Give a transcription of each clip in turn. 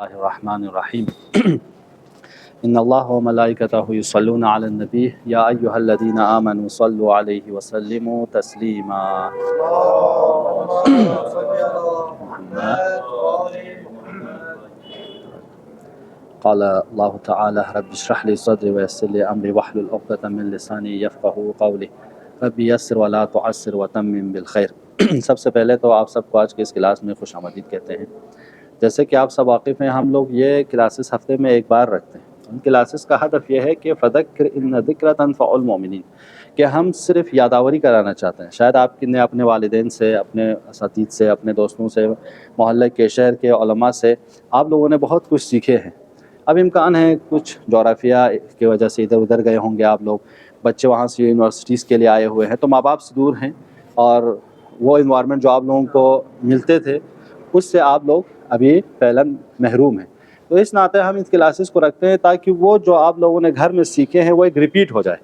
الرحمن الرحیم ان اللہ و ملائکتہ یصلون علی النبی یا ایھا الذین آمنوا صلوا علیہ وسلموا تسلیما قال اللہ تعالی رب اشرح لی صدری ویسر لی امری واحلل عقدۃ من لسانی یفقہوا قولی رب یسر ولا تعسر وتمم بالخیر۔ سب سے پہلے تو آپ سب کو آج کے اس کلاس میں خوش آمدید کہتے ہیں۔ جیسے کہ آپ سب واقف ہیں، ہم لوگ یہ کلاسز ہفتے میں ایک بار رکھتے ہیں۔ ان کلاسز کا ہدف یہ ہے کہ فذکر ان ذکر تنفع المؤمنین، کہ ہم صرف یادآوری کرانا چاہتے ہیں۔ شاید آپ نے اپنے والدین سے، اپنے اساتذہ سے، اپنے دوستوں سے، محلے کے، شہر کے علماء سے آپ لوگوں نے بہت کچھ سیکھے ہیں۔ اب امکان ہے کچھ جغرافیہ کی وجہ سے ادھر ادھر گئے ہوں گے آپ لوگ، بچے وہاں سے یونیورسٹیز کے لیے آئے ہوئے ہیں، تو ماں باپ سے دور ہیں، اور وہ انوائرمنٹ جو آپ لوگوں کو ملتے تھے اس سے آپ لوگ ابھی فعلاً محروم ہیں۔ تو اس ناطے ہم اس کلاسز کو رکھتے ہیں تاکہ وہ جو آپ لوگوں نے گھر میں سیکھے ہیں وہ ایک ریپیٹ ہو جائے،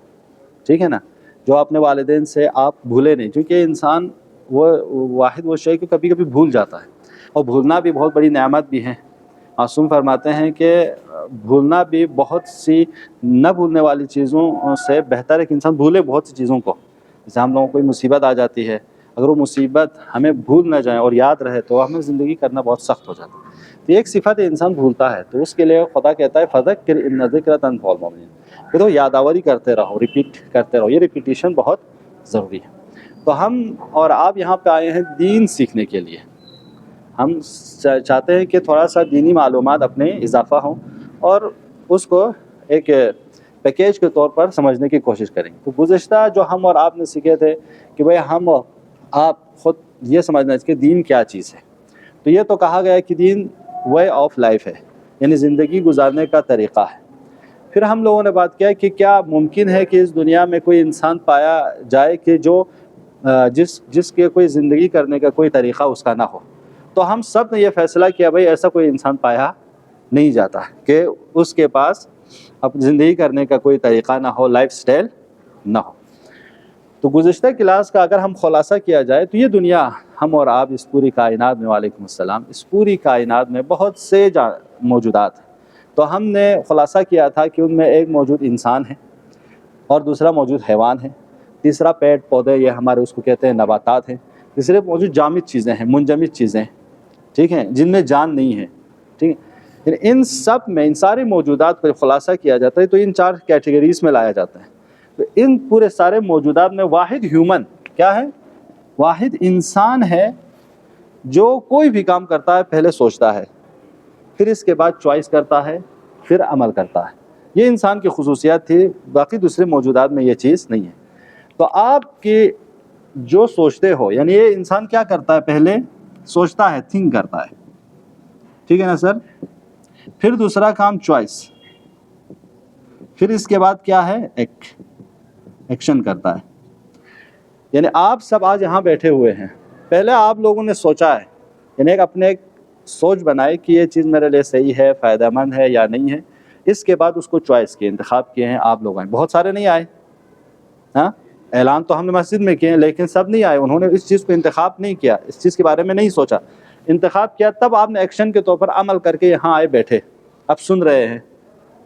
ٹھیک ہے نا؟ جو اپنے والدین سے آپ بھولے نہیں، کیونکہ انسان وہ شے کہ کبھی کبھی بھول جاتا ہے، اور بھولنا بھی بہت بڑی نعمت بھی ہے۔ معصوم فرماتے ہیں کہ بھولنا بھی بہت سی نہ بھولنے والی چیزوں سے بہتر ہے کہ انسان بھولے بہت سی چیزوں کو۔ جیسے ہم لوگوں کو کوئی مصیبت آ جاتی ہے، اگر وہ مصیبت ہمیں بھول نہ جائیں اور یاد رہے تو ہمیں زندگی کرنا بہت سخت ہو جاتا ہے۔ تو ایک صفت ہے، انسان بھولتا ہے، تو اس کے لیے خدا کہتا ہے فذکر ان ذکر تنفع المؤمنین، کہ تو یادآوری کرتے رہو، ریپیٹ کرتے رہو۔ یہ ریپیٹیشن بہت ضروری ہے۔ تو ہم اور آپ یہاں پہ آئے ہیں دین سیکھنے کے لیے۔ ہم چاہتے ہیں کہ تھوڑا سا دینی معلومات اپنے اضافہ ہوں، اور اس کو ایک پیکیج کے طور پر سمجھنے کی کوشش کریں۔ تو گزشتہ جو ہم اور آپ نے سیکھے تھے کہ بھئی ہم آپ خود یہ سمجھنا چاہیے کہ دین کیا چیز ہے۔ تو یہ تو کہا گیا کہ دین وے آف لائف ہے، یعنی زندگی گزارنے کا طریقہ ہے۔ پھر ہم لوگوں نے بات کیا کہ کیا ممکن ہے کہ اس دنیا میں کوئی انسان پایا جائے کہ جو جس کے کوئی زندگی کرنے کا کوئی طریقہ اس کا نہ ہو۔ تو ہم سب نے یہ فیصلہ کیا بھئی ایسا کوئی انسان پایا نہیں جاتا کہ اس کے پاس اپنی زندگی کرنے کا کوئی طریقہ نہ ہو، لائف سٹائل نہ ہو۔ تو گزشتہ کلاس کا اگر ہم خلاصہ کیا جائے تو یہ دنیا، ہم اور آپ اس پوری کائنات میں، وعلیکم السلام، اس پوری کائنات میں بہت سے موجودات ہیں۔ تو ہم نے خلاصہ کیا تھا کہ ان میں ایک موجود انسان ہے، اور دوسرا موجود حیوان ہے، تیسرا پیڑ پودے، یہ ہمارے اس کو کہتے ہیں نباتات ہیں، تیسرے موجود جامد چیزیں ہیں، منجمد چیزیں، ٹھیک ہیں، جن میں جان نہیں ہے، ٹھیک ہے۔ ان سب میں، ان سارے موجودات پر خلاصہ کیا جاتا ہے تو ان چار کیٹیگریز میں لایا جاتا ہے۔ تو ان پورے سارے موجودات میں واحد ہیومن کیا ہے؟ واحد انسان ہے جو کوئی بھی کام کرتا ہے پہلے سوچتا ہے، پھر اس کے بعد چوائس کرتا ہے، پھر عمل کرتا ہے۔ یہ انسان کی خصوصیات تھی، باقی دوسرے موجودات میں یہ چیز نہیں ہے۔ تو آپ کی جو سوچتے ہو، یعنی یہ انسان کیا کرتا ہے؟ پہلے سوچتا ہے، تھنک کرتا ہے، ٹھیک ہے نا سر؟ پھر دوسرا کام چوائس، پھر اس کے بعد کیا ہے؟ ایکشن کرتا ہے۔ یعنی آپ سب آج یہاں بیٹھے ہوئے ہیں، پہلے آپ لوگوں نے سوچا ہے، یعنی اپنے ایک سوچ بنائے کہ یہ چیز میرے لیے صحیح ہے، فائدہ مند ہے یا نہیں ہے۔ اس کے بعد اس کو چوائس کیے، انتخاب کیے ہیں۔ آپ لوگ آئے، بہت سارے نہیں آئے، ہاں، اعلان تو ہم نے مسجد میں کیے ہیں لیکن سب نہیں آئے، انہوں نے اس چیز کو انتخاب نہیں کیا، اس چیز کے بارے میں نہیں سوچا، انتخاب کیا، تب آپ نے ایکشن کے طور پر عمل کر کے یہاں آئے بیٹھے، اب سن رہے ہیں،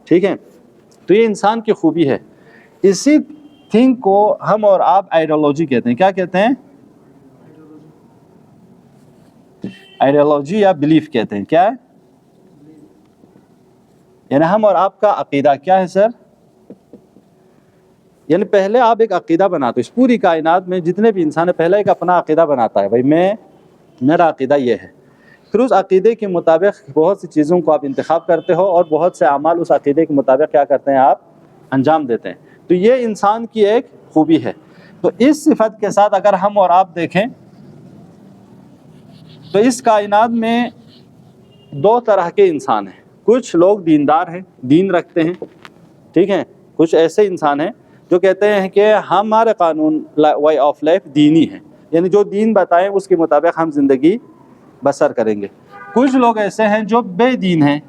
ٹھیک ہے؟ تو یہ انسان کی خوبی ہے۔ اسی تھنگ کو ہم اور آپ آئیڈیالوجی کہتے ہیں۔ کیا کہتے ہیں؟ آئیڈیالوجی یا بلیف کہتے ہیں۔ کیا ہے؟ یعنی ہم اور آپ کا عقیدہ کیا ہے سر؟ یعنی پہلے آپ ایک عقیدہ بناتے ہو، اس پوری کائنات میں جتنے بھی انسان ہیں پہلے ایک اپنا عقیدہ بناتا ہے، بھائی میرا عقیدہ یہ ہے۔ پھر اس عقیدے کے مطابق بہت سی چیزوں کو آپ انتخاب کرتے ہو، اور بہت سے اعمال اس عقیدے کے مطابق کیا کرتے ہیں؟ آپ انجام دیتے ہیں۔ تو یہ انسان کی ایک خوبی ہے۔ تو اس صفت کے ساتھ اگر ہم اور آپ دیکھیں تو اس کائنات میں دو طرح کے انسان ہیں۔ کچھ لوگ دیندار ہیں، دین رکھتے ہیں، ٹھیک ہے؟ کچھ ایسے انسان ہیں جو کہتے ہیں کہ ہمارے قانون وے آف لائف دینی ہے، یعنی جو دین بتائیں اس کے مطابق ہم زندگی بسر کریں گے۔ کچھ لوگ ایسے ہیں جو بے دین ہیں،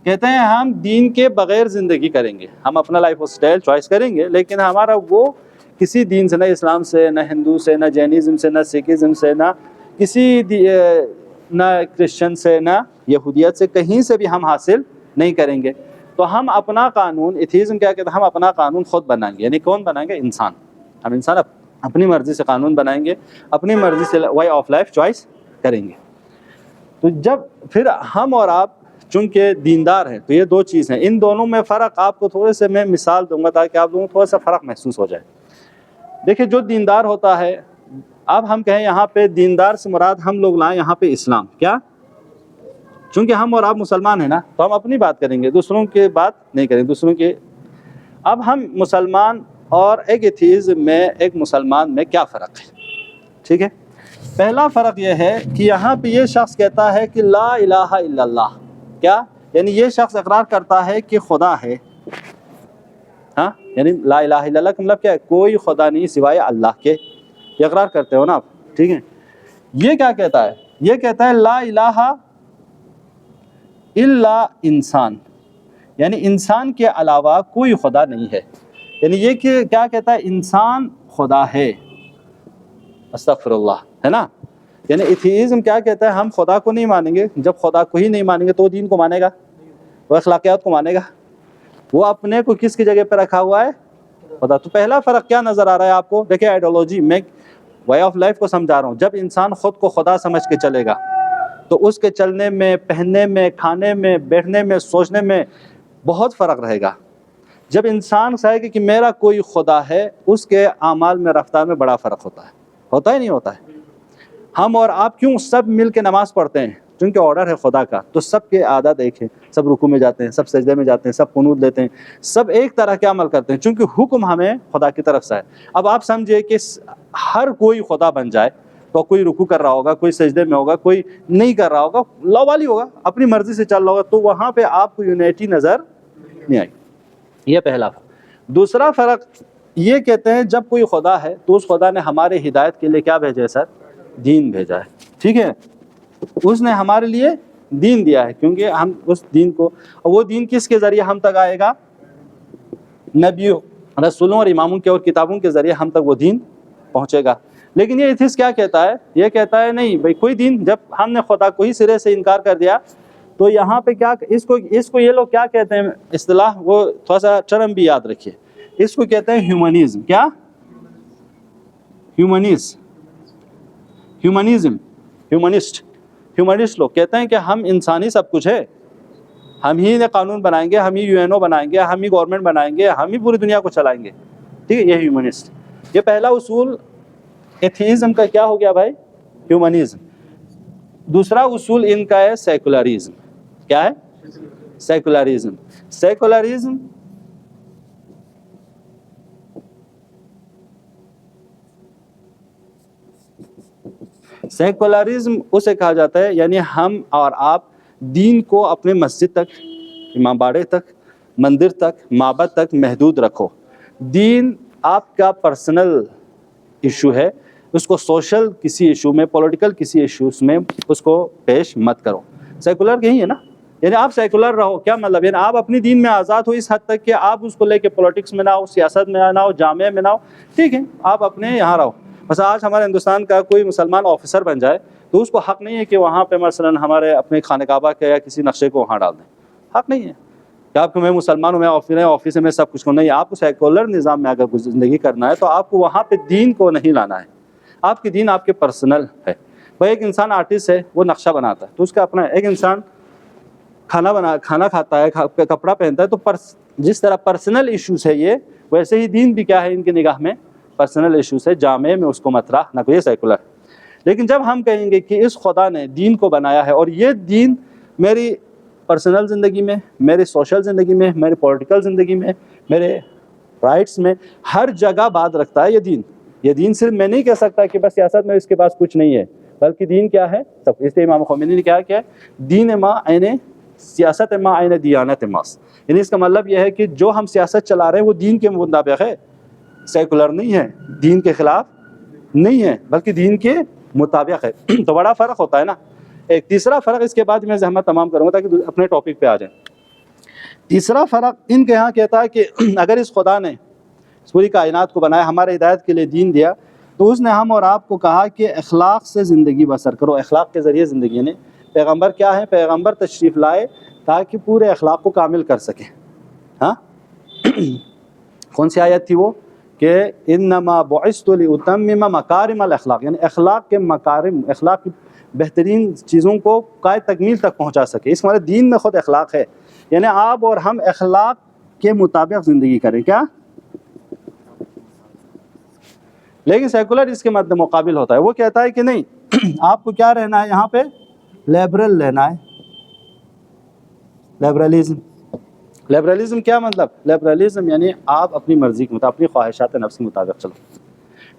کہتے ہیں ہم دین کے بغیر زندگی کریں گے، ہم اپنا لائف سٹائل چوائس کریں گے لیکن ہمارا وہ کسی دین سے، نہ اسلام سے، نہ ہندو سے، نہ جینزم سے، نہ سکھزم سے، نہ کسی نہ کرسچن سے نہ یہودیت سے، کہیں سے بھی ہم حاصل نہیں کریں گے۔ تو ہم اپنا قانون، ایتھیزم کیا کہتے ہیں، ہم اپنا قانون خود بنائیں گے۔ یعنی کون بنائیں گے؟ انسان۔ ہم انسان اپنی مرضی سے قانون بنائیں گے، اپنی مرضی سے وے آف لائف چوائس کریں گے۔ تو جب پھر ہم اور آپ چونکہ دیندار ہیں، تو یہ دو چیز ہیں، ان دونوں میں فرق آپ کو تھوڑے سے میں مثال دوں گا تاکہ آپ لوگوں کو تھوڑا سا فرق محسوس ہو جائے۔ دیکھیں جو دیندار ہوتا ہے، اب ہم کہیں یہاں پہ دیندار سے مراد ہم لوگ لائیں یہاں پہ اسلام، کیا؟ چونکہ ہم اور آپ مسلمان ہیں نا، تو ہم اپنی بات کریں گے، دوسروں کی بات نہیں کریں گے، دوسروں کے۔ اب ہم مسلمان اور ایک ایتھیزم میں، ایک مسلمان میں کیا فرق ہے؟ ٹھیک ہے، پہلا فرق یہ ہے کہ یہاں پہ یہ شخص کہتا ہے کہ لا الہ الا اللہ، کیا؟ یعنی یہ شخص اقرار کرتا ہے کہ خدا ہے، ہاں، یعنی لا الہ الا اللہ کا مطلب کیا ہے؟ کوئی خدا نہیں سوائے اللہ کے، یہ اقرار کرتے ہو نا آپ، ٹھیک ہے۔ یہ کیا کہتا ہے؟ یہ کہتا ہے لا الہ الا انسان، یعنی انسان کے علاوہ کوئی خدا نہیں ہے۔ یعنی یہ کہ کیا کہتا ہے؟ انسان خدا ہے، استغفر اللہ، ہے نا۔ یعنی ایتھیزم کیا کہتا ہے؟ ہم خدا کو نہیں مانیں گے۔ جب خدا کو ہی نہیں مانیں گے تو وہ دین کو مانے گا، وہ اخلاقیات کو مانے گا، وہ اپنے کو کس کی جگہ پہ رکھا ہوا ہے؟ خدا۔ تو پہلا فرق کیا نظر آ رہا ہے آپ کو؟ دیکھیں آئیڈیالوجی میں، وے آف لائف کو سمجھا رہا ہوں۔ جب انسان خود کو خدا سمجھ کے چلے گا تو اس کے چلنے میں، پہننے میں، کھانے میں، بیٹھنے میں، سوچنے میں بہت فرق رہے گا۔ جب انسان کہے گا کہ میرا کوئی خدا ہے، اس کے اعمال میں، رفتار میں بڑا فرق ہوتا ہے نہیں ہوتا ہے؟ ہم اور آپ کیوں سب مل کے نماز پڑھتے ہیں؟ چونکہ آرڈر ہے خدا کا، تو سب کے عادت ایک ہے، سب رکوع میں جاتے ہیں، سب سجدے میں جاتے ہیں، سب قنوت لیتے ہیں، سب ایک طرح کے عمل کرتے ہیں، چونکہ حکم ہمیں خدا کی طرف سے ہے۔ اب آپ سمجھے کہ ہر کوئی خدا بن جائے تو کوئی رکوع کر رہا ہوگا، کوئی سجدے میں ہوگا، کوئی نہیں کر رہا ہوگا، لاوالی ہوگا، اپنی مرضی سے چل رہا ہوگا، تو وہاں پہ آپ کو یونیٹی نظر نہیں آئی۔ یہ پہلا فرق۔ دوسرا فرق یہ کہتے ہیں جب کوئی خدا ہے تو اس خدا نے ہمارے ہدایت کے لیے کیا بھیجا ہے سر؟ دین بھیجا ہے، ٹھیک ہے۔ اس نے ہمارے لیے دین دیا ہے، کیونکہ ہم اس دین کو، وہ دین کس کے ذریعے ہم تک آئے گا؟ نبیوں، رسولوں اور اماموں کے اور کتابوں کے ذریعے ہم تک وہ دین پہنچے گا۔ لیکن یہ ایتھیسٹ کیا کہتا ہے؟ یہ کہتا ہے نہیں بھائی، کوئی دین، جب ہم نے خدا کو ہی سرے سے انکار کر دیا تو یہاں پہ کیا اس کو یہ لوگ کیا کہتے ہیں اصطلاح، وہ تھوڑا سا ٹرم بھی یاد رکھیے، اس کو کہتے ہیں ہیومنزم۔ کیا؟ ہیومنسٹ لوگ کہتے ہیں کہ ہم انسانی سب کچھ ہے، ہم ہی نے قانون بنائیں گے، ہم ہی UN بنائیں گے، ہم ہی گورنمنٹ بنائیں گے، ہم ہی پوری دنیا کو چلائیں گے، ٹھیک ہے۔ یہ ہیومنسٹ، یہ پہلا اصول ایتھیزم کا کیا ہو گیا بھائی؟ ہیومنزم۔ دوسرا اصول ان کا ہے سیکولرزم۔ کیا ہے؟ سیکولرزم۔ سیکولرزم اسے کہا جاتا ہے، یعنی ہم اور آپ دین کو اپنے مسجد تک، امام باڑے تک، مندر تک، معبد تک محدود رکھو۔ دین آپ کا پرسنل ایشو ہے، اس کو سوشل کسی ایشو میں، پولیٹیکل کسی ایشوز میں اس کو پیش مت کرو۔ سیکولر یہی ہے نا، یعنی آپ سیکولر رہو، کیا مطلب؟ یعنی آپ اپنی دین میں آزاد ہو اس حد تک کہ آپ اس کو لے کے پولیٹکس میں نہ ہو، سیاست میں نہ ہو، جامعہ میں نہ ہو، ٹھیک ہے، آپ اپنے یہاں رہو۔ بس آج ہمارے ہندوستان کا کوئی مسلمان آفیسر بن جائے تو اس کو حق نہیں ہے کہ وہاں پہ مثلا ہمارے اپنے خانہ کعبہ کے یا کسی نقشے کو وہاں ڈال دیں، حق نہیں ہے کہ آپ کو میں مسلمان ہوں، میں آفس میں سب کچھ کو نہیں۔ آپ کو سیکولر نظام میں اگر زندگی کرنا ہے تو آپ کو وہاں پہ دین کو نہیں لانا ہے، آپ کی دین آپ کے پرسنل ہے۔ بھائی ایک انسان آرٹسٹ ہے، وہ نقشہ بناتا ہے تو اس کا اپنا، ایک انسان کھانا کھاتا ہے، کپڑا پہنتا ہے، تو جس طرح پرسنل ایشوز ہے یہ، ویسے ہی دین بھی کیا ہے ان کی نگاہ میں؟ پرسنل ایشوز ہے، جامعہ میں اس کو مطرح نہ کوئی سیکولر۔ لیکن جب ہم کہیں گے کہ اس خدا نے دین کو بنایا ہے اور یہ دین میری پرسنل زندگی میں، میری سوشل زندگی میں، میری پولیٹیکل زندگی میں، میرے رائٹس میں، ہر جگہ بات رکھتا ہے یہ دین صرف میں نہیں کہہ سکتا کہ بس سیاست میں اس کے پاس کچھ نہیں ہے، بلکہ دین کیا ہے سب۔ اس لیے امام خمینی نے کہا کیا ہے؟ دین ما عین سیاست ما عین دیانت ماس، یعنی اس کا مطلب یہ ہے کہ جو ہم سیاست چلا رہے ہیں وہ دین کے مطابق ہے، سیکولر نہیں ہے، دین کے خلاف نہیں ہے، بلکہ دین کے مطابق ہے۔ تو بڑا فرق ہوتا ہے نا۔ ایک تیسرا فرق، اس کے بعد میں زحمت تمام کروں گا تاکہ اپنے ٹاپک پہ آ جائیں۔ تیسرا فرق ان کے یہاں کہتا ہے کہ اگر اس خدا نے اس پوری کائنات کو بنایا، ہمارے ہدایت کے لیے دین دیا، تو اس نے ہم اور آپ کو کہا کہ اخلاق سے زندگی بسر کرو، اخلاق کے ذریعے زندگی، یعنی پیغمبر کیا ہے؟ پیغمبر تشریف لائے تاکہ پورے اخلاق کو کامل کر سکیں. ہاں کون سی آیت تھی وہ؟ کہ انما بعثت لاتمم مکارم الاخلاق، یعنی اخلاق کے مکارم، اخلاق کی بہترین چیزوں کو قائد تکمیل تک پہنچا سکے. اس ہمارے دین میں خود اخلاق ہے، یعنی آپ اور ہم اخلاق کے مطابق زندگی کریں. کیا؟ لیکن سیکولر اس کے مقابل ہوتا ہے، وہ کہتا ہے کہ نہیں آپ کو کیا رہنا ہے یہاں پہ؟ لیبرل رہنا ہے. لیبرلزم کیا مطلب؟ لیبرلزم یعنی آپ اپنی مرضی کے مطابق، اپنی خواہشات نفس کے مطابق چلو،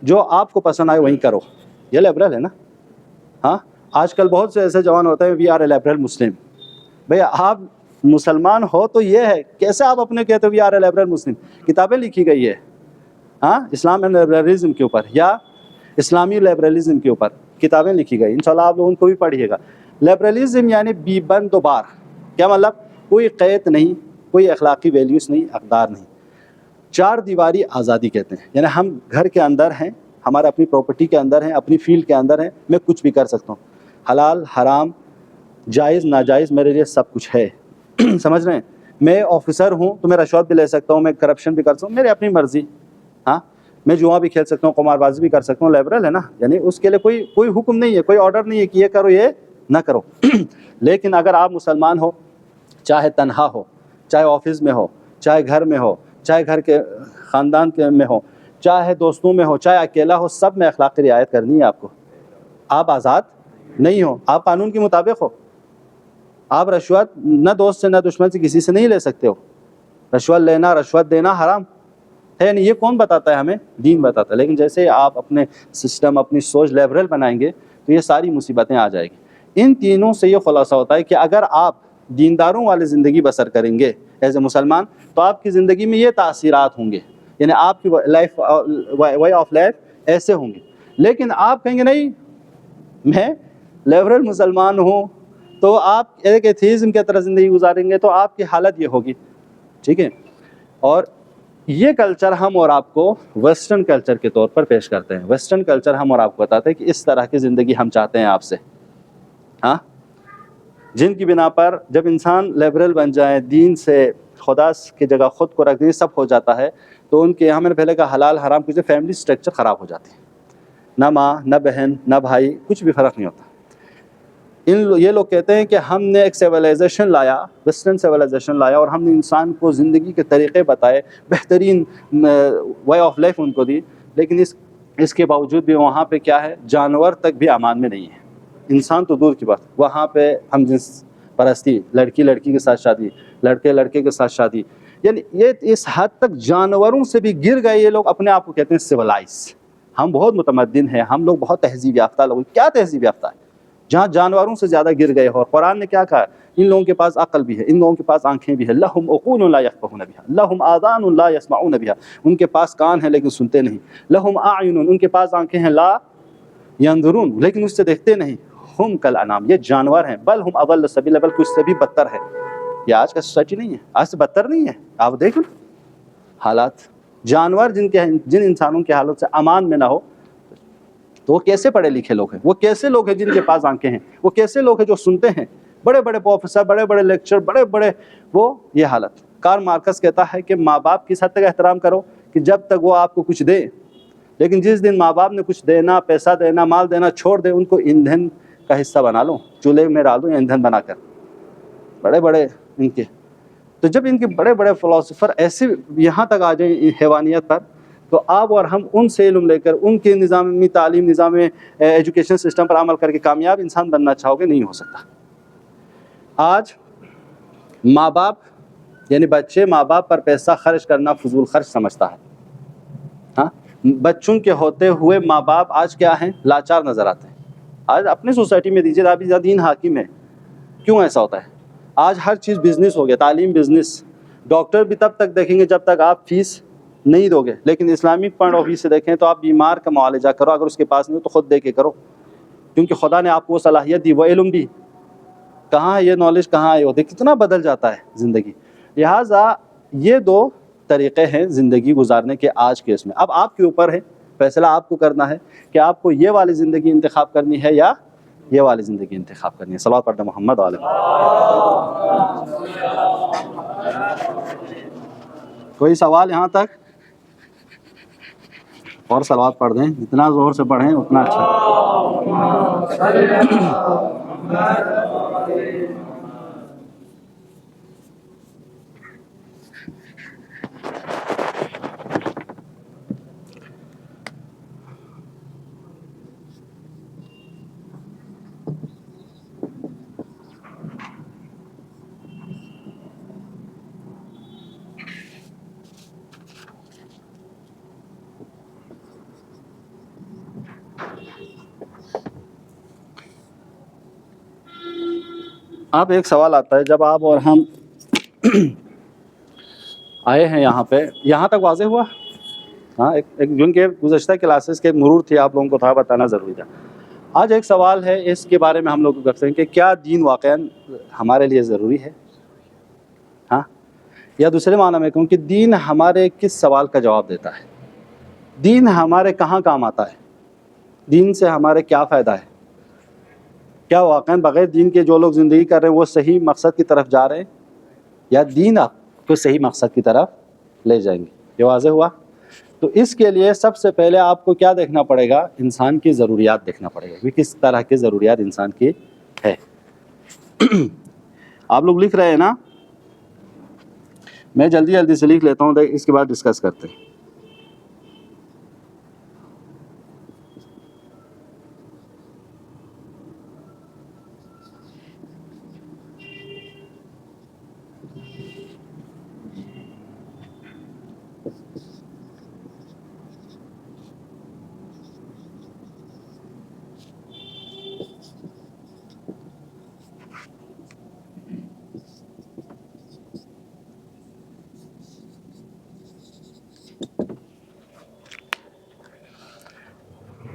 جو آپ کو پسند آئے وہیں کرو. یہ لیبرل ہے نا. ہاں آج کل بہت سے ایسے جوان ہوتے ہیں وی آر اے لیبرل مسلم. بھئی آپ مسلمان ہو تو یہ ہے، کیسے آپ اپنے کہتے ہو وی آر اے لیبرل مسلم؟ کتابیں لکھی گئی ہے ہاں اسلام اینڈ لیبرلزم کے اوپر، یا اسلامی لیبرلزم کے اوپر کتابیں لکھی گئی، انشاءاللہ آپ لوگ ان کو بھی پڑھیے گا. لیبرلزم یعنی بی بند و بار. کیا مطلب؟ کوئی قید نہیں، کوئی اخلاقی ویلیوز نہیں، اقدار نہیں. چار دیواری آزادی کہتے ہیں، یعنی ہم گھر کے اندر ہیں، ہمارا اپنی پراپرٹی کے اندر ہیں، اپنی فیلڈ کے اندر ہیں، میں کچھ بھی کر سکتا ہوں. حلال حرام جائز ناجائز میرے لیے سب کچھ ہے. سمجھ رہے ہیں؟ میں آفیسر ہوں تو میں رشوت بھی لے سکتا ہوں، میں کرپشن بھی کر سکتا ہوں، میری اپنی مرضی. ہاں میں جوا بھی کھیل سکتا ہوں، قمار بازی بھی کر سکتا ہوں. لیبرل ہے نا، یعنی اس کے لیے کوئی حکم نہیں ہے، کوئی آرڈر نہیں ہے کہ یہ کرو یہ نہ کرو. لیکن اگر آپ مسلمان ہو، چاہے تنہا ہو، چاہے آفس میں ہو، چاہے گھر میں ہو، چاہے گھر کے خاندان کے میں ہو، چاہے دوستوں میں ہو، چاہے اکیلا ہو، سب میں اخلاق کی رعایت کرنی ہے آپ کو. آپ آزاد نہیں ہو، آپ قانون کے مطابق ہو. آپ رشوت نہ دوست سے نہ دشمن سے کسی سے نہیں لے سکتے ہو. رشوت لینا، رشوت دینا حرام ہے نہیں. یہ کون بتاتا ہے ہمیں؟ دین بتاتا ہے. لیکن جیسے آپ اپنے سسٹم، اپنی سوچ لیبرل بنائیں گے تو یہ ساری مصیبتیں آ جائیں گی. ان تینوں سے یہ خلاصہ ہوتا ہے کہ اگر آپ دینداروں والی زندگی بسر کریں گے ایز اے مسلمان تو آپ کی زندگی میں یہ تاثیرات ہوں گے، یعنی آپ کی لائف وے آف لائف ایسے ہوں گے. لیکن آپ کہیں گے نہیں میں لیبرل مسلمان ہوں، تو آپ ایک ایتھیزم کی طرح زندگی گزاریں گے تو آپ کی حالت یہ ہوگی. ٹھیک ہے؟ اور یہ کلچر ہم اور آپ کو ویسٹرن کلچر کے طور پر پیش کرتے ہیں. ویسٹرن کلچر ہم اور آپ کو بتاتے ہیں کہ اس طرح کی زندگی ہم چاہتے ہیں آپ سے. ہاں جن کی بنا پر جب انسان لیبرل بن جائے، دین سے خدا کی جگہ خود کو رکھ دیں، سب ہو جاتا ہے، تو ان کے یہاں میں نے پہلے کہا حلال حرام کچھ فیملی سٹرکچر خراب ہو جاتی ہے. نہ ماں نہ بہن نہ بھائی، کچھ بھی فرق نہیں ہوتا. یہ لوگ کہتے ہیں کہ ہم نے ایک سیولائزیشن لایا، ویسٹرن سیولائزیشن لایا، اور ہم نے انسان کو زندگی کے طریقے بتائے، بہترین وے آف لائف ان کو دی. لیکن اس کے باوجود بھی وہاں پہ کیا ہے؟ جانور تک بھی امان میں نہیں ہے. انسان تو دور کی بات، وہاں پہ ہم جنس پرستی، لڑکی لڑکی کے ساتھ شادی، لڑکے لڑکے کے ساتھ شادی، یعنی یہ اس حد تک جانوروں سے بھی گر گئے. یہ لوگ اپنے آپ کو کہتے ہیں سیولائز، ہم بہت متمدن ہیں، ہم لوگ بہت تہذیب یافتہ لوگ. کیا تہذیب یافتہ ہے جہاں جانوروں سے زیادہ گر گئے ہو؟ اور قرآن نے کیا کہا؟ ان لوگوں کے پاس عقل بھی ہے، ان لوگوں کے پاس آنکھیں بھی ہیں. لہم عقول لا یفقہون بہا، لہم آذان لا یسمعون بہا، ان کے پاس کان ہیں لیکن سنتے نہیں. لہم اعین، ان کے پاس آنکھیں ہیں، لا ینظرون، لیکن اس سے دیکھتے نہیں. ہم کالانعام، یہ جانور ہیں، بل ہم اضل سبیلا، بلکہ اس سے بھی بدتر ہے. یہ آج کا سوسائٹی نہیں ہے، آج سے بدتر نہیں ہے. آپ دیکھو حالات، جانور جن انسانوں کی حالت سے امان میں نہ ہو، تو وہ کیسے پڑھے لکھے لوگ ہیں؟ وہ کیسے لوگ ہیں جن کے پاس آنکھیں ہیں؟ وہ کیسے لوگ ہیں جو سنتے ہیں؟ بڑے بڑے پروفیسر، بڑے بڑے لیکچر، بڑے بڑے وہ. یہ حالت. کارل مارکس کہتا ہے کہ ماں باپ کس حد تک احترام کرو کہ جب تک وہ آپ کو کچھ دے، لیکن جس دن ماں باپ نے کچھ دینا، پیسہ دینا، مال دینا چھوڑ دے، ان کو ایندھن کا حصہ بنا لو، چولہے میں ڈال دو ایندھن بنا کر. بڑے بڑے ان کے، تو جب ان کے بڑے بڑے فلاسفر ایسے یہاں تک آ جائیں حیوانیت پر، تو آپ اور ہم ان سے علم لے کر ان کے نظامی تعلیم، نظام ایجوکیشن سسٹم پر عمل کر کے کامیاب انسان بننا چاہو گے، نہیں ہو سکتا. آج ماں باپ یعنی بچے ماں باپ پر پیسہ خرچ کرنا فضول خرچ سمجھتا ہے. ہاں بچوں کے ہوتے ہوئے ماں باپ آج کیا ہیں؟ لاچار نظر آتے ہیں. آج اپنی سوسائٹی میں دیجیے، ابھی دین حاکم ہے، کیوں ایسا ہوتا ہے؟ آج ہر چیز بزنس ہو گیا، تعلیم بزنس. ڈاکٹر بھی تب تک دیکھیں گے جب تک آپ فیس نہیں دو گے. لیکن اسلامک پوائنٹ آف ویو سے دیکھیں تو آپ بیمار کا معالجہ کرو، اگر اس کے پاس نہیں ہو تو خود دے کے کرو، کیونکہ خدا نے آپ کو وہ صلاحیت دی، وہ علم دی. کہاں ہے یہ نالج؟ کہاں ہے وہ؟ کتنا بدل جاتا ہے زندگی. لہٰذا یہ دو طریقے ہیں زندگی گزارنے کے آج کے اس میں. اب آپ کے اوپر ہے فیصلہ آپ کو کرنا ہے کہ آپ کو یہ والی زندگی انتخاب کرنی ہے یا یہ والی زندگی انتخاب کرنی ہے. صلوات پڑھنا محمد علیہ. کوئی سوال یہاں تک؟ اور صلوات پڑھ دیں، جتنا زور سے پڑھیں اتنا اچھا. اب ایک سوال آتا ہے، جب آپ اور ہم آئے ہیں یہاں پہ، یہاں تک واضح ہوا؟ ہاں، کیونکہ گزشتہ کلاسز کے مرور تھی، آپ لوگوں کو تھا بتانا ضروری تھا. آج ایک سوال ہے، اس کے بارے میں ہم لوگ کرتے ہیں کہ کیا دین واقعاً ہمارے لیے ضروری ہے؟ ہاں، یا دوسرے معنی میں کہوں کہ دین ہمارے کس سوال کا جواب دیتا ہے؟ دین ہمارے کہاں کام آتا ہے؟ دین سے ہمارے کیا فائدہ ہے؟ کیا واقعاً بغیر دین کے جو لوگ زندگی کر رہے ہیں وہ صحیح مقصد کی طرف جا رہے ہیں، یا دین آپ کو صحیح مقصد کی طرف لے جائیں گے؟ یہ واضح ہوا؟ تو اس کے لیے سب سے پہلے آپ کو کیا دیکھنا پڑے گا؟ انسان کی ضروریات دیکھنا پڑے گا کہ کس طرح کی ضروریات انسان کی ہے. آپ لوگ لکھ رہے ہیں نا؟ میں جلدی جلدی سے لکھ لیتا ہوں، اس کے بعد ڈسکس کرتے ہیں.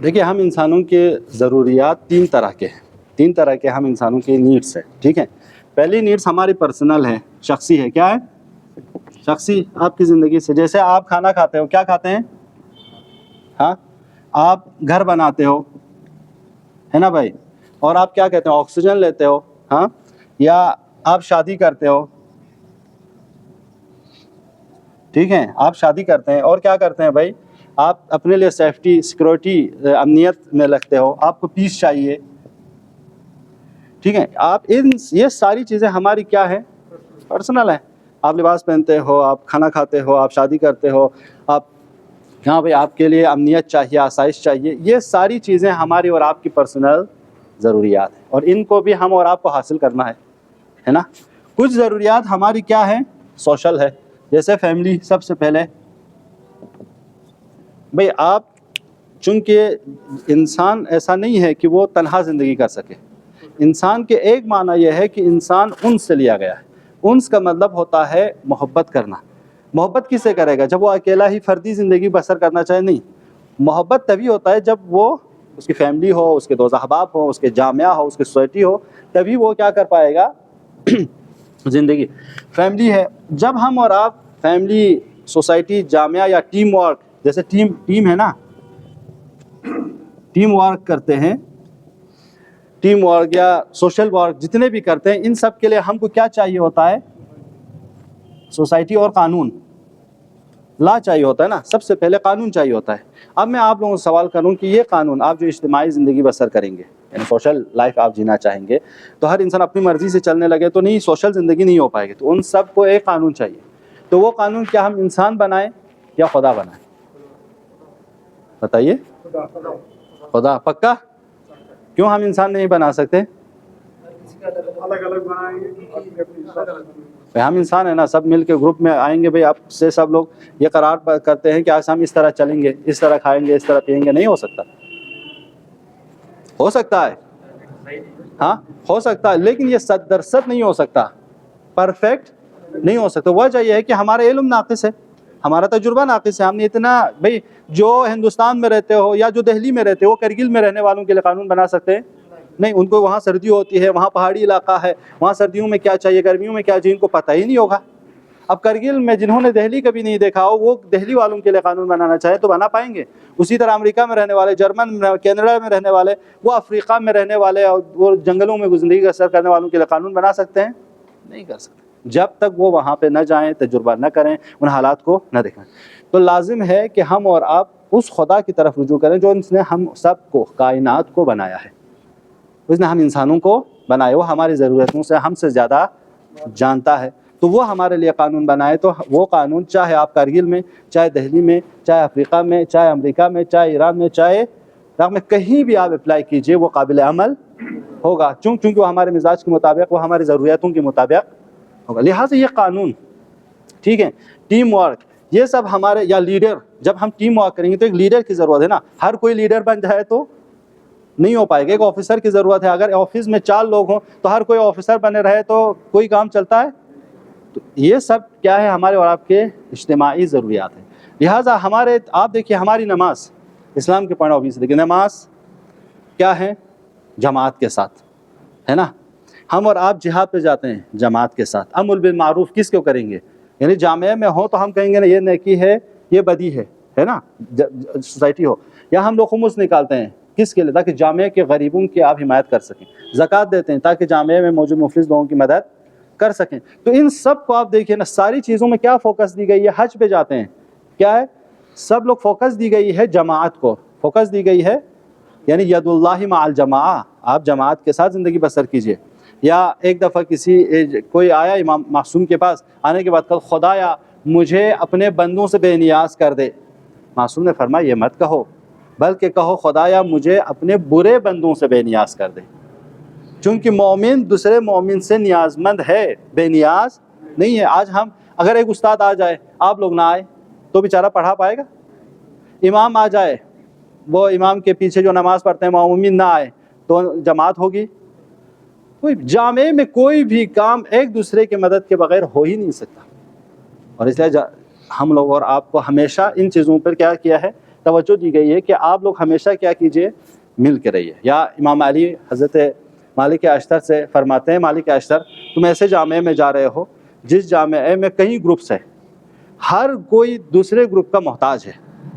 دیکھیے، ہم انسانوں کے ضروریات تین طرح کے ہیں. تین طرح کے ہم انسانوں کے نیڈس ہیں، ٹھیک ہے؟ پہلی نیڈس ہماری پرسنل ہے، شخصی ہے. کیا ہے؟ شخصی. آپ کی زندگی سے، جیسے آپ کھانا کھاتے ہو، کیا کھاتے ہیں؟ ہاں، آپ گھر بناتے ہو، ہے نا بھائی؟ اور آپ کیا کہتے ہیں؟ آکسیجن لیتے ہو. ہاں، یا آپ شادی کرتے ہو، ٹھیک ہے؟ آپ شادی کرتے ہیں اور کیا کرتے ہیں بھائی؟ آپ اپنے لیے سیفٹی، سیکورٹی، امنیت میں رکھتے ہو. آپ کو پیس چاہیے، ٹھیک ہے؟ آپ یہ ساری چیزیں ہماری کیا ہے؟ پرسنل ہے. آپ لباس پہنتے ہو، آپ کھانا کھاتے ہو، آپ شادی کرتے ہو، آپ ہاں بھائی، آپ کے لیے امنیت چاہیے، آسائش چاہیے. یہ ساری چیزیں ہماری اور آپ کی پرسنل ضروریات ہیں، اور ان کو بھی ہم اور آپ کو حاصل کرنا ہے نا؟ کچھ ضروریات ہماری کیا ہے؟ سوشل ہے. جیسے فیملی. سب سے پہلے بھئی، آپ چونکہ انسان ایسا نہیں ہے کہ وہ تنہا زندگی کر سکے. انسان کے ایک معنی یہ ہے کہ انسان انس سے لیا گیا ہے. انس کا مطلب ہوتا ہے محبت کرنا. محبت کس سے کرے گا جب وہ اکیلا ہی فردی زندگی بسر کرنا چاہے؟ نہیں. محبت تبھی ہوتا ہے جب وہ اس کی فیملی ہو، اس کے دوست احباب ہو، اس کے جامعہ ہو، اس کی سوسائٹی ہو، تبھی وہ کیا کر پائے گا؟ زندگی. فیملی ہے. جب ہم اور آپ فیملی، سوسائٹی، جامعہ یا ٹیم ورک، جیسے ٹیم ہے نا، ٹیم ورک کرتے ہیں، ٹیم ورک یا سوشل ورک جتنے بھی کرتے ہیں، ان سب کے لیے ہم کو کیا چاہیے ہوتا ہے؟ سوسائٹی اور قانون، لا چاہیے ہوتا ہے نا. سب سے پہلے قانون چاہیے ہوتا ہے. اب میں آپ لوگوں سے سوال کروں کہ یہ قانون، آپ جو اجتماعی زندگی بسر کریں گے، یعنی سوشل لائف آپ جینا چاہیں گے، تو ہر انسان اپنی مرضی سے چلنے لگے تو نہیں، سوشل زندگی نہیں ہو پائے گی. تو ان سب کو ایک قانون چاہیے. تو وہ قانون کیا ہم انسان بنائیں یا خدا بنائیں؟ بتائیے. خدا. پکا؟ کیوں ہم انسان نہیں بنا سکتے؟ ہم انسان ہیں نا، سب مل کے گروپ میں آئیں گے بھئی، آپ سے سب لوگ یہ قرار کرتے ہیں کہ آج ہم اس طرح چلیں گے، اس طرح کھائیں گے، اس طرح پئیں گے. نہیں ہو سکتا. ہو سکتا ہے؟ ہاں، ہو سکتا ہے، لیکن یہ 100% نہیں ہو سکتا، پرفیکٹ نہیں ہو سکتا. وجہ یہ ہے کہ ہمارا علم ناقص ہے، ہمارا تجربہ ناقص ہے. ہم نے اتنا بھئی، جو ہندوستان میں رہتے ہو یا جو دہلی میں رہتے ہو، وہ کرگل میں رہنے والوں کے لیے قانون بنا سکتے ہیں؟ نہیں. ان کو وہاں سردی ہوتی ہے، وہاں پہاڑی علاقہ ہے، وہاں سردیوں میں کیا چاہیے، گرمیوں میں کیا چاہیے، ان کو پتہ ہی نہیں ہوگا. اب کرگل میں جنہوں نے دہلی کبھی نہیں دیکھا ہو وہ دہلی والوں کے لیے قانون بنانا چاہے تو بنا پائیں گے. اسی طرح امریکہ میں رہنے والے، جرمن میں، کینیڈا میں رہنے والے، وہ افریقہ میں رہنے والے اور وہ جنگلوں میں زندگی بسر کرنے والوں کے لیے قانون بنا سکتے ہیں؟ نہیں کر سکتے، جب تک وہ وہاں پہ نہ جائیں، تجربہ نہ کریں، ان حالات کو نہ دیکھیں. تو لازم ہے کہ ہم اور آپ اس خدا کی طرف رجوع کریں جو اس نے ہم سب کو، کائنات کو بنایا ہے. اس نے ہم انسانوں کو بنایا، وہ ہماری ضرورتوں سے ہم سے زیادہ جانتا ہے. تو وہ ہمارے لیے قانون بنائے. تو وہ قانون چاہے آپ کارگل میں، چاہے دہلی میں، چاہے افریقہ میں، چاہے امریکہ میں، چاہے ایران میں، چاہے عراق میں، کہیں بھی آپ اپلائی کیجئے وہ قابل عمل ہوگا، چونکہ وہ ہمارے مزاج کے مطابق، وہ ہماری ضروریاتوں کے مطابق ہوگا. لہٰذا یہ قانون، ٹھیک ہے، ٹیم ورک، یہ سب ہمارے، یا لیڈر، جب ہم ٹیم ورک کریں گے تو ایک لیڈر کی ضرورت ہے نا. ہر کوئی لیڈر بن جائے تو نہیں ہو پائے گا، ایک آفیسر کی ضرورت ہے. اگر آفس میں 4 لوگ ہوں تو ہر کوئی آفیسر بنے رہے تو کوئی کام چلتا ہے؟ تو یہ سب کیا ہے، ہمارے اور آپ کے اجتماعی ضروریات ہیں. لہٰذا ہمارے، آپ دیکھیے ہماری نماز، اسلام کے پوائنٹ آف ویو سے دیکھیں، نماز کیا ہے؟ جماعت کے ساتھ، ہے نا. ہم اور آپ جہاد پہ جاتے ہیں جماعت کے ساتھ. امر بالمعروف کس کو کریں گے؟ یعنی جامعہ میں ہو تو ہم کہیں گے نا یہ نیکی ہے، یہ بدی ہے نا. سوسائٹی ہو، یا ہم لوگ خمس نکالتے ہیں کس کے لیے؟ تاکہ جامعہ کے غریبوں کی آپ حمایت کر سکیں. زکوٰۃ دیتے ہیں تاکہ جامعہ میں موجود مفلس لوگوں کی مدد کر سکیں. تو ان سب کو آپ دیکھیے نا، ساری چیزوں میں کیا فوکس دی گئی ہے؟ حج پہ جاتے ہیں، کیا ہے؟ سب لوگ فوکس دی گئی ہے جماعت کو، فوکس دی گئی ہے یعنی ید اللہ مع الجماعہ، آپ جماعت کے ساتھ زندگی بسر کیجئے. یا ایک دفعہ کوئی آیا امام معصوم کے پاس، آنے کے بعد کہا خدایا مجھے اپنے بندوں سے بے نیاز کر دے. معصوم نے فرمایا یہ مت کہو، بلکہ کہو خدایا مجھے اپنے برے بندوں سے بے نیاز کر دے. چونکہ مومن دوسرے مومن سے نیاز مند ہے، بے نیاز نہیں ہے. آج ہم، اگر ایک استاد آ جائے، آپ لوگ نہ آئے تو بیچارہ پڑھا پائے گا؟ امام آ جائے، وہ امام کے پیچھے جو نماز پڑھتے ہیں مومن نہ آئے تو جماعت ہوگی؟ کوئی جامعہ میں کوئی بھی کام ایک دوسرے کی مدد کے بغیر ہو ہی نہیں سکتا. اور اس لیے ہم لوگ اور آپ کو ہمیشہ ان چیزوں پر کیا ہے، توجہ دی گئی ہے کہ آپ لوگ ہمیشہ کیا کیجئے، مل کے رہیے. یا امام علی حضرت مالک اشتر سے فرماتے ہیں، مالک اشتر تم ایسے جامعہ میں جا رہے ہو جس جامعہ میں کئی گروپس ہیں، ہر کوئی دوسرے گروپ کا محتاج ہے،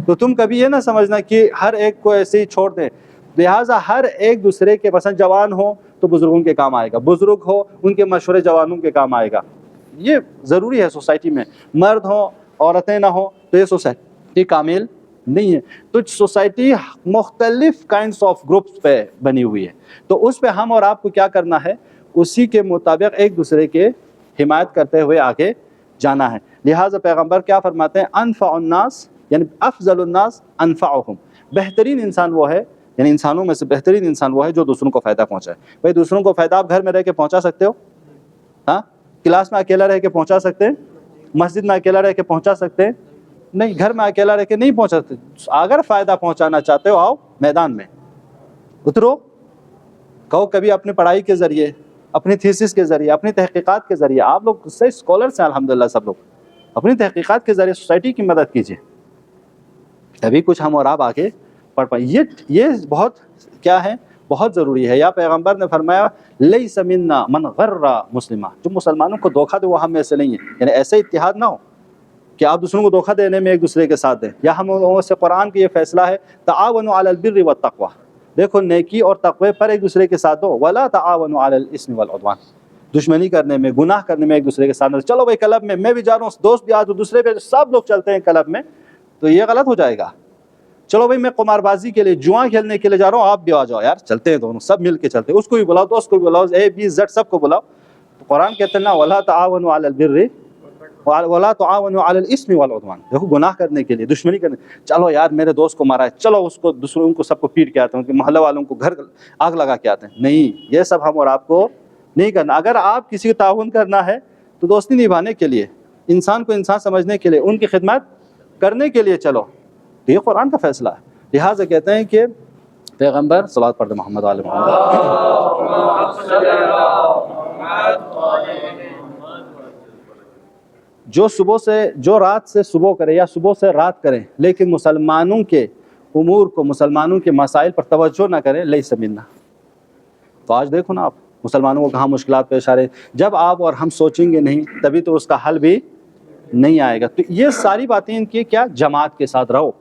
تو تم کبھی یہ نہ سمجھنا کہ ہر ایک کو ایسے ہی چھوڑ دیں. لہٰذا ہر ایک دوسرے کے، مثلا جوان ہو تو بزرگوں کے کام آئے گا، بزرگ ہو ان کے مشورے جوانوں کے کام آئے گا. یہ ضروری ہے سوسائٹی میں. مرد ہوں عورتیں نہ ہوں تو یہ سوسائٹی کامل نہیں ہے. تو سوسائٹی مختلف کائنڈس آف گروپس پہ بنی ہوئی ہے. تو اس پہ ہم اور آپ کو کیا کرنا ہے، اسی کے مطابق ایک دوسرے کے حمایت کرتے ہوئے آگے جانا ہے. لہٰذا پیغمبر کیا فرماتے ہیں؟ انفع الناس، یعنی افضل الناس انفعهم، بہترین انسان وہ ہے، یعنی انسانوں میں سے بہترین انسان وہ ہے جو دوسروں کو فائدہ پہنچائے. بھائی دوسروں کو فائدہ آپ گھر میں رہ کے پہنچا سکتے ہو؟ ہاں، کلاس میں اکیلا رہ کے پہنچا سکتے ہیں؟ مسجد میں اکیلا رہ کے پہنچا سکتے ہیں؟ نہیں. گھر میں اکیلا رہ کے نہیں پہنچا سکتے. اگر فائدہ پہنچانا چاہتے ہو آؤ میدان میں اترو. کہو کبھی اپنی پڑھائی کے ذریعے، اپنی تھیسس کے ذریعے، اپنی تحقیقات کے ذریعے، آپ لوگ سے اسکالرس ہیں الحمدللہ، سب لوگ اپنی تحقیقات کے ذریعے سوسائٹی کی مدد کیجیے، تبھی کچھ ہم اور آپ آگے پڑھ پائیں. یہ بہت کیا ہے، بہت ضروری ہے. یا پیغمبر نے فرمایا لیس منا من غر مسلمہ، جو مسلمانوں کو دھوکہ دے وہ ہم میں سے نہیں ہے. یعنی ایسے اتحاد نہ ہو کہ آپ دوسروں کو دھوکہ دینے میں ایک دوسرے کے ساتھ دیں. یا ہم لوگوں سے قرآن کی یہ فیصلہ ہے تعاونوا علی البر والتقوی، دیکھو نیکی اور تقوی پر ایک دوسرے کے ساتھ دو. ولا تعاونوا علی الاثم والعدوان، دشمنی کرنے میں، گناہ کرنے میں ایک دوسرے کے ساتھ. چلو بھائی کلب میں بھی جا رہا ہوں، دوست بھی آج دوسرے پہ سب لوگ چلتے ہیں کلب میں، تو یہ غلط ہو جائے گا. چلو بھائی میں قمار بازی کے لیے، جوا کھیلنے کے لیے جا رہا ہوں، آپ بھی آ جاؤ یار، چلتے ہیں دونوں سب مل کے چلتے ہیں. اس کو بھی بلاؤ، دوست کو بھی بلاؤ، اے بی زیڈ سب کو بلاؤ. تو قرآن کہتے ہیں نا ولا تعاونوا علی البر ولا تعاونوا علی الاثم والعدوان، دیکھو گناہ کرنے کے لیے، دشمنی کرنے، چلو یار میرے دوست کو مارا ہے، چلو اس کو دوسروں کو سب کو پیٹ کے آتے ہیں، کہ محلہ والوں کو گھر آگ لگا کے آتے ہیں. نہیں، یہ سب ہم اور آپ کو نہیں کرنا. اگر آپ کسی کو تعاون کرنا ہے تو دوستی نبھانے کے لیے، انسان کو انسان سمجھنے کے لیے، ان کی خدمت کرنے کے لیے چلو. تو یہ قرآن کا فیصلہ ہے. لہٰذا کہتے ہیں کہ پیغمبر صلوات پڑھتے محمد علیہ جو رات سے صبح کرے یا صبح سے رات کرے لیکن مسلمانوں کے امور کو، مسلمانوں کے مسائل پر توجہ نہ کرے، لیس منا. تو آج دیکھو نا آپ مسلمانوں کو کہاں مشکلات پیش آ رہے ہیں. جب آپ اور ہم سوچیں گے نہیں تبھی تو اس کا حل بھی نہیں آئے گا. تو یہ ساری باتیں ان کی کیا, جماعت کے ساتھ رہو,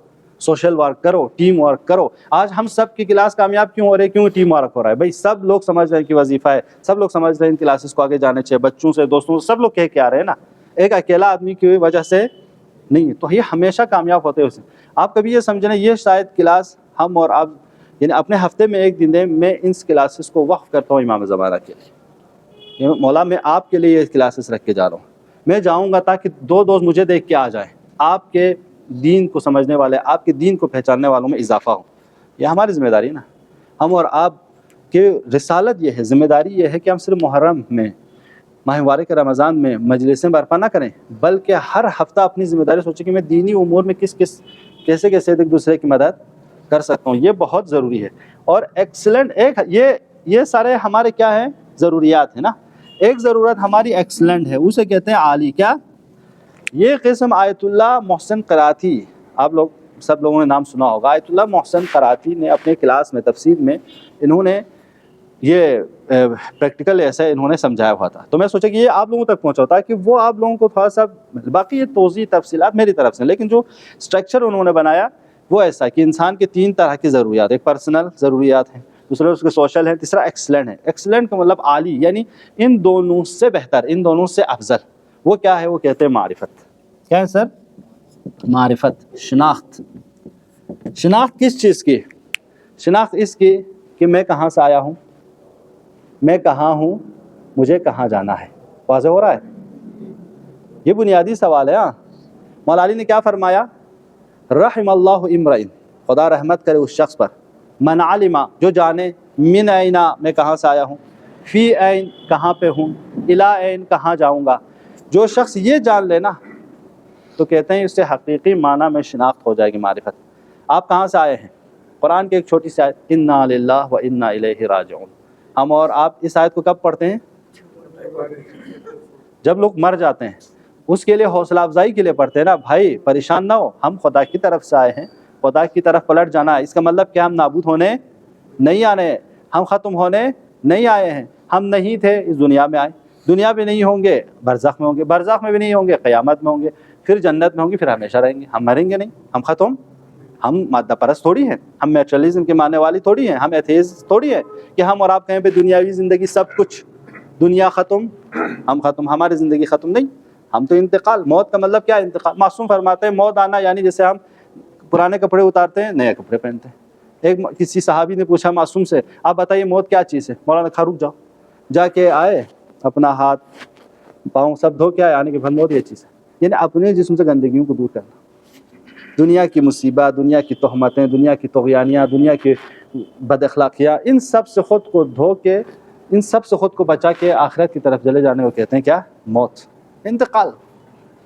سوشل ورک کرو, ٹیم ورک کرو. آج ہم سب کی کلاس کامیاب کیوں ہو رہی ہے؟ کیوں ٹیم ورک ہو رہا ہے؟ بھائی سب لوگ سمجھ رہے ہیں کہ وظیفہ ہے, سب لوگ سمجھ رہے ہیں ان کلاسز کو آگے جانے چاہیے, بچوں سے, دوستوں سے, سب لوگ کہہ کے آ رہے ہیں نا, ایک اکیلا آدمی کی وجہ سے نہیں. تو یہ ہمیشہ کامیاب ہوتے ہیں اسے. آپ کبھی یہ سمجھنا, یہ شاید کلاس ہم اور آپ یعنی اپنے ہفتے میں ایک دن دیں, میں ان کلاسز کو وقف کرتا ہوں امام زمانہ کے لیے. مولا میں آپ کے لیے یہ کلاسز رکھ کے جا رہا ہوں, میں جاؤں گا تاکہ دو دوست مجھے دیکھ کے آ جائیں, آپ کے دین کو سمجھنے والے, آپ کے دین کو پہچاننے والوں میں اضافہ ہو. یہ ہماری ذمہ داری ہے نا. ہم اور آپ کی رسالت یہ ہے, ذمہ داری یہ ہے کہ ہم صرف محرم میں, ماہ مبارک رمضان میں مجلسیں برپا نہ کریں, بلکہ ہر ہفتہ اپنی ذمہ داری سوچیں کہ میں دینی امور میں کیسے ایک دوسرے کی مدد کر سکتا ہوں. یہ بہت ضروری ہے. اور ایکسلنٹ ایک یہ سارے ہمارے کیا ہیں, ضروریات ہیں نا. ایک ضرورت ہماری ایکسلنٹ ہے, اسے کہتے ہیں عالی. کیا یہ قسم آیت اللہ محسن قراتی, آپ لوگ سب لوگوں نے نام سنا ہوگا. آیت اللہ محسن قراتی نے اپنے کلاس میں تفسیر میں انہوں نے یہ پریکٹیکل ایسے انہوں نے سمجھایا ہوا تھا. تو میں سوچا کہ یہ آپ لوگوں تک پہنچا ہوتا ہے کہ وہ آپ لوگوں کو تھوڑا سا, باقی یہ توضیح تفصیلات میری طرف سے, لیکن جو اسٹرکچر انہوں نے بنایا وہ ایسا کہ انسان کے 3 طرح کی ضروریات, ایک پرسنل ضروریات ہیں, دوسرے اس کے سوشل ہیں, تیسرا ایکسلنٹ ہے. ایکسلنٹ کا مطلب عالی, یعنی ان دونوں سے بہتر, ان دونوں سے افضل. وہ کیا ہے؟ وہ کہتے ہیں معرفت. کیا ہے سر؟ معرفت, شناخت. شناخت کس چیز کی؟ شناخت اس کی کہ میں کہاں سے آیا ہوں, میں کہاں ہوں, مجھے کہاں جانا ہے. واضح ہو رہا ہے؟ یہ بنیادی سوال ہے. مولا علی نے کیا فرمایا؟ رحم اللہ امرئن, خدا رحمت کرے اس شخص پر, من علم, جو جانے, من اینا, میں کہاں سے آیا ہوں, فی این, کہاں پہ ہوں, الا این, کہاں جاؤں گا. جو شخص یہ جان لے نا, تو کہتے ہیں اس سے حقیقی معنی میں شناخت ہو جائے گی, معرفت. آپ کہاں سے آئے ہیں؟ قرآن کی ایک چھوٹی سی آیت, انا للہ و انا الیہ راجعون. ہم اور آپ اس آیت کو کب پڑھتے ہیں؟ جب لوگ مر جاتے ہیں. اس کے لیے حوصلہ افزائی کے لیے پڑھتے ہیں نا. بھائی پریشان نہ ہو, ہم خدا کی طرف سے آئے ہیں, خدا کی طرف پلٹ جانا ہے. اس کا مطلب کیا ہم نابود ہونے نہیں آنے, ہم ختم ہونے نہیں آئے ہیں. ہم نہیں تھے, اس دنیا میں آئے, دنیا میں نہیں ہوں گے, برزخ میں ہوں گے, برزخ میں بھی نہیں ہوں گے, قیامت میں ہوں گے, پھر جنت میں ہوں گے, پھر ہمیشہ رہیں گے. ہم مریں گے نہیں, ہم ختم. ہم مادہ پرست تھوڑی ہیں, ہم میٹرلزم کے ماننے والی تھوڑی ہیں, ہم ایتھیسٹ تھوڑی ہیں کہ ہم اور آپ کہیں پہ دنیاوی زندگی سب کچھ, دنیا ختم, ہم ختم, ہماری زندگی ختم نہیں. ہم تو انتقال, موت کا مطلب کیا ہے؟ انتقال. معصوم فرماتے ہیں موت آنا یعنی جیسے ہم پرانے کپڑے اتارتے ہیں, نئے کپڑے پہنتے ہیں. ایک کسی صحابی نے پوچھا معصوم سے, آپ بتائیے موت کیا چیز ہے؟ مولانا کہا رک جاؤ, جا کے آئے, اپنا ہاتھ پاؤں سب دھو کے آئے, آنے کے بعد موت یہ چیز ہے. یعنی اپنے جسم سے گندگیوں کو دور کرنا, دنیا کی مصیبت, دنیا کی تہمتیں, دنیا کی طغیانیاں, دنیا کی بد اخلاقیاں, ان سب سے خود کو دھو کے, ان سب سے خود کو بچا کے آخرت کی طرف چلے جانے کو کہتے ہیں کیا؟ موت, انتقال,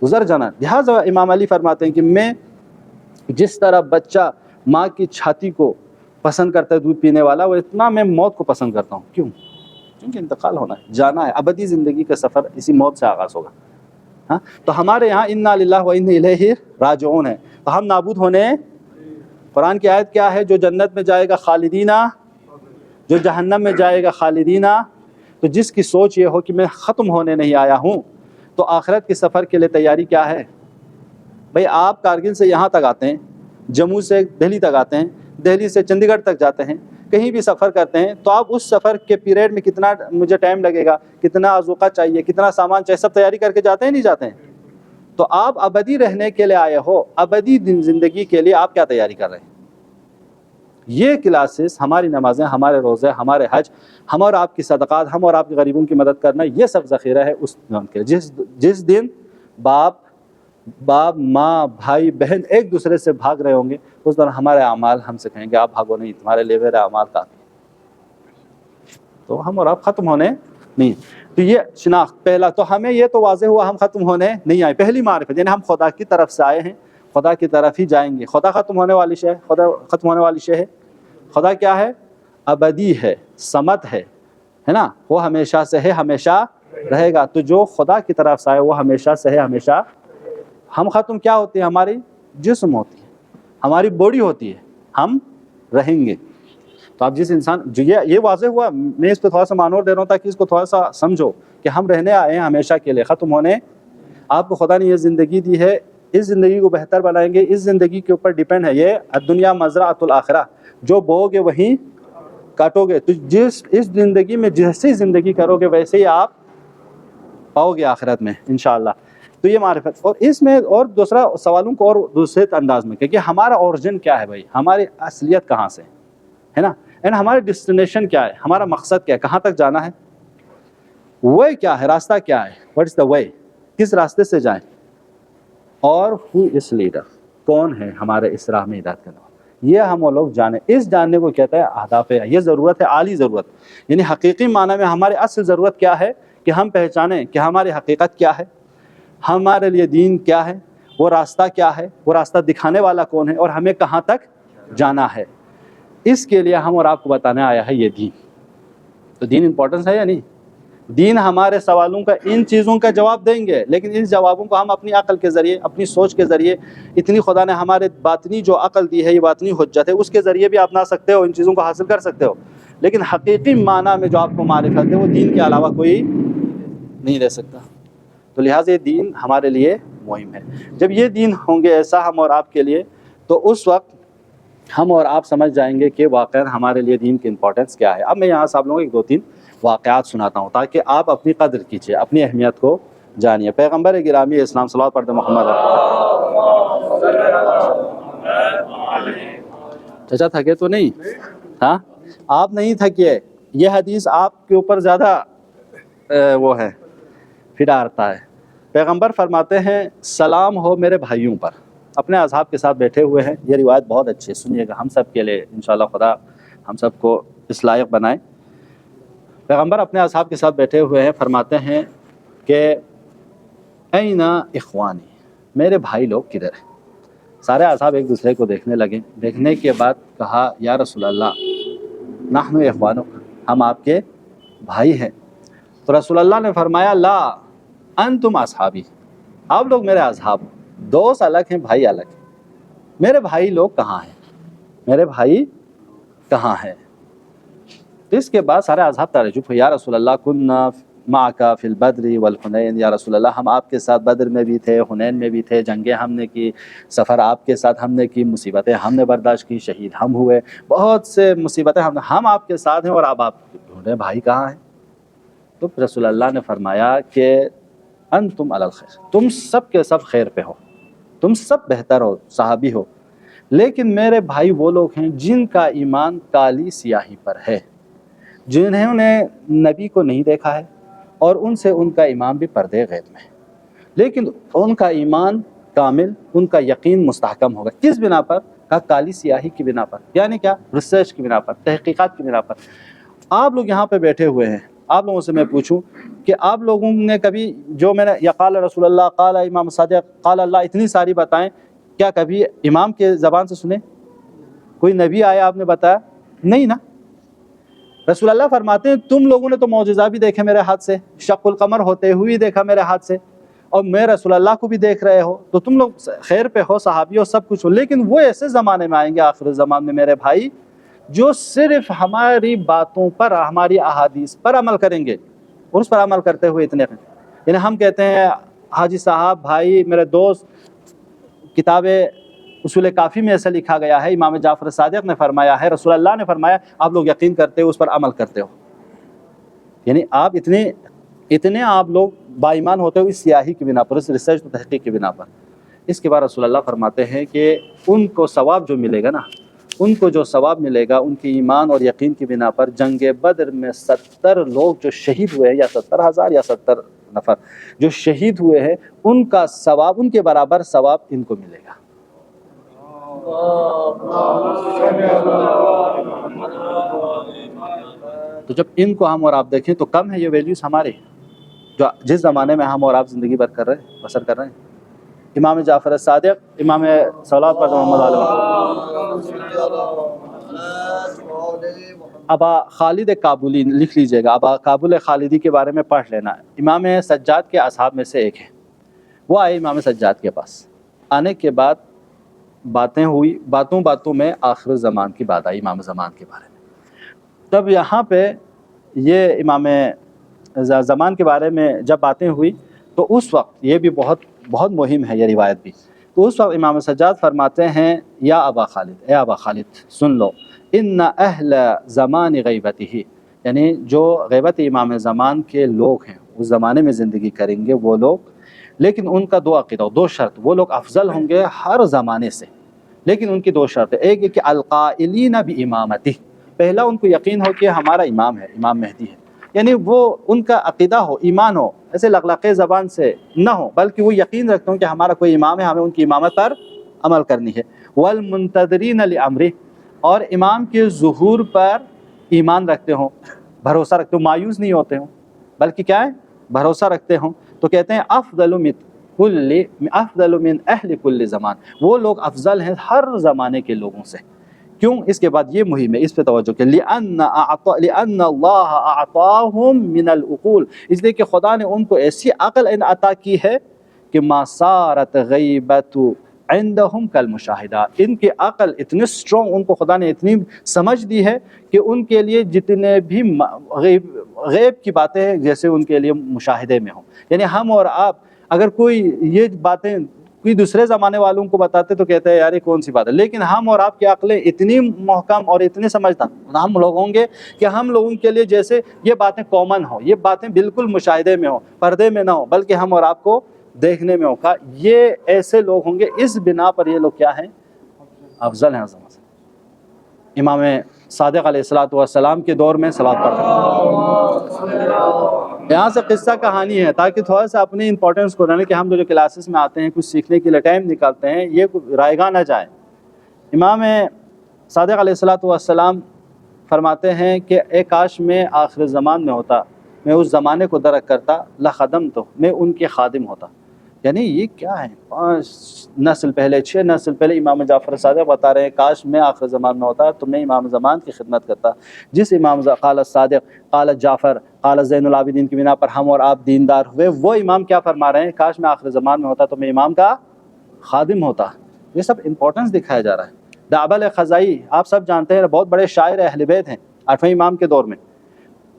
گزر جانا. لہٰذا امام علی فرماتے ہیں کہ میں جس طرح بچہ ماں کی چھاتی کو پسند کرتا ہے دودھ پینے والا, وہ اتنا میں موت کو پسند کرتا ہوں. کیوں؟ کیونکہ انتقال ہونا ہے, جانا ہے. ابدی زندگی کا سفر اسی موت سے آغاز ہوگا. ہاں, تو ہمارے یہاں انا للہ و انا الیہ راجعون ہے. تو ہم نابود ہونے, قرآن کی آیت کیا ہے؟ جو جنت میں جائے گا خالدینہ, جو جہنم میں جائے گا خالدینہ. تو جس کی سوچ یہ ہو کہ میں ختم ہونے نہیں آیا ہوں, تو آخرت کے سفر کے لیے تیاری کیا ہے؟ بھئی آپ کارگل سے یہاں تک آتے ہیں, جموں سے دہلی تک آتے ہیں, دہلی سے چندی گڑھ تک جاتے ہیں, کہیں بھی سفر کرتے ہیں, تو آپ اس سفر کے پیریڈ میں کتنا مجھے ٹائم لگے گا, کتنا ازوقہ چاہیے, کتنا سامان چاہیے, سب تیاری کر کے جاتے ہیں نہیں جاتے ہیں؟ تو آپ ابدی رہنے کے لیے آئے ہو, ابدی زندگی کے لیے آپ کیا تیاری کر رہے ہیں؟ یہ کلاسز, ہماری نمازیں, ہمارے روزے, ہمارے حج, ہم اور آپ کی صدقات, ہم اور آپ کے غریبوں کی مدد کرنا, یہ سب ذخیرہ ہے اس دن کے. جس دن باپ, ماں, بھائی, بہن ایک دوسرے سے بھاگ رہے ہوں گے, اس دن ہمارے اعمال ہم سے کہیں گے آپ بھاگو نہیں, تمہارے لیے میرے اعمال کافی. تو ہم اور آپ ختم ہونے نہیں. تو یہ شناخت پہلا. تو ہمیں یہ تو واضح ہوا ہم ختم ہونے نہیں آئے. پہلی معرفت یعنی ہم خدا کی طرف سے آئے ہیں, خدا کی طرف ہی جائیں گے. خدا ختم ہونے والی شے, خدا ختم ہونے والی شے ہے. خدا کیا ہے؟ ابدی ہے, سمت ہے نا, وہ ہمیشہ سے ہے, ہمیشہ رہے گا. تو جو خدا کی طرف سے آئے وہ ہمیشہ سے ہے, ہمیشہ. ہم ختم کیا ہوتی ہے؟ ہماری جسم ہوتی ہے, ہماری باڈی ہوتی ہے, ہم رہیں گے. تو آپ جس انسان, جو یہ واضح ہوا, میں اس پہ تھوڑا سا مانور دے رہا ہوں تاکہ اس کو تھوڑا سا سمجھو کہ ہم رہنے آئے ہیں ہمیشہ کے لیے, ختم ہونے. آپ کو خدا نے یہ زندگی دی ہے، اس زندگی کو بہتر بنائیں گے، اس زندگی کے اوپر ڈیپینڈ ہے یہ دنیا مزرعۃ الآخرہ، جو بو گے وہیں کاٹو گے، تو اس زندگی میں جیسی زندگی کرو گے ویسے ہی آپ پاؤ گے آخرت میں انشاءاللہ۔ تو یہ معرفت، اور اس میں اور دوسرا سوالوں کو اور دوسرے انداز میں کہ ہمارا اورجن کیا ہے بھائی، ہماری اصلیت کہاں سے ہے نا، اینڈ ہمارا ڈیسٹینیشن کیا ہے، ہمارا مقصد کیا ہے، کہاں تک جانا ہے، وے کیا ہے، راستہ کیا ہے، واٹ از دا وے، کس راستے سے جائیں، اور ہو از لیڈر، کون ہے ہمارے اس راہ میں ہدایت کرنا، یہ ہم وہ لوگ جانیں۔ اس جاننے کو کہتا ہے اہداف ہے، یہ ضرورت ہے، عالی ضرورت، یعنی حقیقی معنی میں ہماری اصل ضرورت کیا ہے کہ ہم پہچانیں کہ ہماری حقیقت کیا ہے، ہمارے لیے دین کیا ہے، وہ راستہ کیا ہے، وہ راستہ دکھانے والا کون ہے، اور ہمیں کہاں تک جانا ہے۔ اس کے لیے ہم اور آپ کو بتانے آیا ہے یہ دین۔ تو دین امپورٹنس ہے یا نہیں؟ دین ہمارے سوالوں کا، ان چیزوں کا جواب دیں گے، لیکن ان جوابوں کو ہم اپنی عقل کے ذریعے، اپنی سوچ کے ذریعے، اتنی خدا نے ہمارے باطنی جو عقل دی ہے، یہ باطنی حجت ہے، اس کے ذریعے بھی اپنا سکتے ہو، ان چیزوں کو حاصل کر سکتے ہو، لیکن حقیقی معنی میں جو آپ کو معرفت ہے وہ دین کے علاوہ کوئی نہیں دے سکتا۔ تو لہٰذا یہ دین ہمارے لیے مہم ہے۔ جب یہ دین ہوں گے ایسا ہم اور آپ کے لیے، تو اس وقت ہم اور آپ سمجھ جائیں گے کہ واقعا ہمارے لیے دین کی امپورٹنس کیا ہے۔ اب میں یہاں سے آپ لوگوں کو ایک دو تین واقعات سناتا ہوں تاکہ آپ اپنی قدر کیجیے، اپنی اہمیت کو جانیے۔ پیغمبر گرامی اسلام صلوات پڑھتے محمد۔ چچا تھکے تو نہیں؟ ہاں آپ نہیں تھکیے، یہ حدیث آپ کے اوپر زیادہ وہ ہے فدا آتا ہے۔ پیغمبر فرماتے ہیں سلام ہو میرے بھائیوں پر، اپنے اصحاب کے ساتھ بیٹھے ہوئے ہیں، یہ روایت بہت اچھی ہے، سنیے گا ہم سب کے لیے انشاءاللہ خدا ہم سب کو اس لائق بنائے۔ پیغمبر اپنے اصحاب کے ساتھ بیٹھے ہوئے ہیں، فرماتے ہیں کہ این اخوانی، میرے بھائی لوگ کدھر ہیں؟ سارے اصحاب ایک دوسرے کو دیکھنے لگے، دیکھنے کے بعد کہا یا رسول اللہ نحن اخوانک، ہم آپ کے بھائی ہیں۔ تو رسول اللہ نے فرمایا لا انتم اصحابی، آپ لوگ میرے اصحاب، دوست الگ ہیں بھائی الگ ہیں، میرے بھائی لوگ کہاں ہیں، میرے بھائی کہاں ہیں؟ اس کے بعد سارے اصحاب تعجب ہوئے، یا رسول اللہ کننا معک فی البدر والحنین، یا رسول اللہ ہم آپ کے ساتھ بدر میں بھی تھے، حنین میں بھی تھے، جنگیں ہم نے کی، سفر آپ کے ساتھ ہم نے کی، مصیبتیں ہم نے برداشت کی، شہید ہم ہوئے، بہت سے مصیبتیں ہم آپ کے ساتھ ہیں، اور اب آپ ڈھونڈیں بھائی کہاں ہیں؟ تو رسول اللہ نے فرمایا کہ انتم علی الخیر، تم سب کے سب خیر پہ ہو، تم سب بہتر ہو، صحابی ہو، لیکن میرے بھائی وہ لوگ ہیں جن کا ایمان کالی سیاہی پر ہے، جنہوں نے نبی کو نہیں دیکھا ہے، اور ان سے ان کا ایمان بھی پردے غیب میں ہے، لیکن ان کا ایمان کامل، ان کا یقین مستحکم ہوگا۔ کس بنا پر؟ کہا کالی سیاہی کی بنا پر، یعنی کیا؟ ریسرچ کی بنا پر، تحقیقات کی بنا پر۔ آپ لوگ یہاں پہ بیٹھے ہوئے ہیں، آپ لوگوں سے میں پوچھوں کہ آپ لوگوں نے کبھی جو میں نے یا قال رسول اللہ، قال امام صادق، قال اللہ اتنی ساری بتائیں، کیا کبھی امام کے زبان سے سنے؟ کوئی نبی آیا آپ نے بتایا؟ نہیں نا۔ رسول اللہ فرماتے ہیں تم لوگوں نے تو معجزہ بھی دیکھے میرے ہاتھ سے، شق القمر ہوتے ہوئے دیکھا میرے ہاتھ سے، اور میں رسول اللہ کو بھی دیکھ رہے ہو، تو تم لوگ خیر پہ ہو، صحابی ہو، سب کچھ ہو، لیکن وہ ایسے زمانے میں آئیں گے آخر زمان میں میرے بھائی، جو صرف ہماری باتوں پر، ہماری احادیث پر عمل کریں گے، اور اس پر عمل کرتے ہوئے اتنے ہیں، یعنی ہم کہتے ہیں حاجی صاحب، بھائی، میرے دوست، کتاب اصول کافی میں ایسا لکھا گیا ہے، امام جعفر صادق نے فرمایا ہے، رسول اللہ نے فرمایا، آپ لوگ یقین کرتے ہو، اس پر عمل کرتے ہو، یعنی آپ اتنے آپ لوگ با ایمان ہوتے ہو اس سیاہی کی بنا پر، اس ریسرچ و تحقیق کی بنا پر۔ اس کے بعد رسول اللہ فرماتے ہیں کہ ان کو ثواب جو ملے گا نا، ان کو جو ثواب ملے گا ان کی ایمان اور یقین کی بنا پر، جنگ بدر میں 70 لوگ جو شہید ہوئے ہیں، یا 70,000 یا 70 نفر جو شہید ہوئے ہیں، ان کا ثواب، ان کے برابر ثواب ان کو ملے گا۔ تو جب ان کو ہم اور آپ دیکھیں تو کم ہے یہ ویلیوز ہمارے، جو جس زمانے میں ہم اور آپ زندگی بسر کر رہے ہیں۔ امام جعفر صادق، امام صلوات پر محمد ابا خالد کابلی، لکھ لیجئے گا، ابا کابل خالدی کے بارے میں پڑھ لینا، امام سجاد کے اصحاب میں سے ایک ہے۔ وہ آئے امام سجاد کے پاس، آنے کے بعد باتیں ہوئی، باتوں میں آخر زمان کی بات آئی، امام زمان کے بارے میں۔ تب یہاں پہ یہ امام زمان کے بارے میں جب باتیں ہوئی تو اس وقت یہ بھی بہت بہت مہم ہے یہ روایت بھی، تو اس وقت امام سجاد فرماتے ہیں یا ابا خالد، اے ابا خالد سن لو، ان اہل زمان غیبتہ، یعنی جو غیبت امام زمان کے لوگ ہیں اس زمانے میں زندگی کریں گے وہ لوگ، لیکن ان کا دو عقیدہ، دو شرط، وہ لوگ افضل ہوں گے ہر زمانے سے، لیکن ان کی دو شرط ہے، ایک ہے کہ القائلین بامامتہ، پہلا ان کو یقین ہو کہ ہمارا امام ہے، امام مہدی ہے، یعنی وہ ان کا عقیدہ ہو، ایمان ہو، ایسے لغلقے زبان سے نہ ہو، بلکہ وہ یقین رکھتے ہوں کہ ہمارا کوئی امام ہے، ہمیں ان کی امامت پر عمل کرنی ہے، والمنتظرین لامرہ، اور امام کے ظہور پر ایمان رکھتے ہوں، بھروسہ رکھتے ہوں، مایوس نہیں ہوتے ہوں، بلکہ کیا ہے، بھروسہ رکھتے ہوں، تو کہتے ہیں افضل من اہل کل زمان، وہ لوگ افضل ہیں ہر زمانے کے لوگوں سے۔ کیوں؟ اس کے بعد یہ مہم ہے، اس پہ توجہ کہ لأن اللہ اعطاہم من العقول، اس لیے کہ خدا نے ان کو ایسی عقل عطا کی ہے کہ ما صارت غیبت عندہم کالمشاہدہ، ان کی عقل اتنی سٹرونگ، ان کو خدا نے اتنی سمجھ دی ہے کہ ان کے لیے جتنے بھی غیب کی باتیں ہیں جیسے ان کے لیے مشاہدے میں ہوں، یعنی ہم اور آپ اگر کوئی یہ باتیں کوئی دوسرے زمانے والوں کو بتاتے تو کہتے ہیں یار یہ کون سی بات ہے، لیکن ہم اور آپ کی عقلیں اتنی محکم اور اتنی سمجھدار ہم لوگ ہوں گے کہ ہم لوگوں کے لیے جیسے یہ باتیں کامن ہوں، یہ باتیں بالکل مشاہدے میں ہوں، پردے میں نہ ہوں، بلکہ ہم اور آپ کو دیکھنے میں ہوگا، یہ ایسے لوگ ہوں گے، اس بنا پر یہ لوگ کیا ہیں، افضل ہیں۔ امام صادق علیہ السلام کے دور میں صلوات پڑھتے ہیں، یہاں سے قصہ کہانی ہے تاکہ تھوڑا سا اپنی امپورٹنس کو رہنے کہ ہم جو کلاسز میں آتے ہیں کچھ سیکھنے کے لیے ٹائم نکالتے ہیں، یہ رائے گاہ نہ جائے۔ امام صادق علیہ السلام فرماتے ہیں کہ اے کاش میں آخر زمان میں ہوتا، میں اس زمانے کو درک کرتا، لخدمت، میں ان کے خادم ہوتا، یعنی یہ کیا ہے، 5 نسل پہلے 6 نسل پہلے امام جعفر صادق بتا رہے ہیں کاش میں آخر زمان میں ہوتا تو میں امام زمان کی خدمت کرتا، جس امام قال صادق قال جعفر قال زین العابدین کی بنا پر ہم اور آپ دیندار ہوئے، وہ امام کیا فرما رہے ہیں، کاش میں آخر زمان میں ہوتا تو میں امام کا خادم ہوتا۔ یہ سب امپورٹنس دکھایا جا رہا ہے۔ دعبل خزائی آپ سب جانتے ہیں، بہت بڑے شاعر اہل بیت ہیں، 8ویں امام کے دور میں،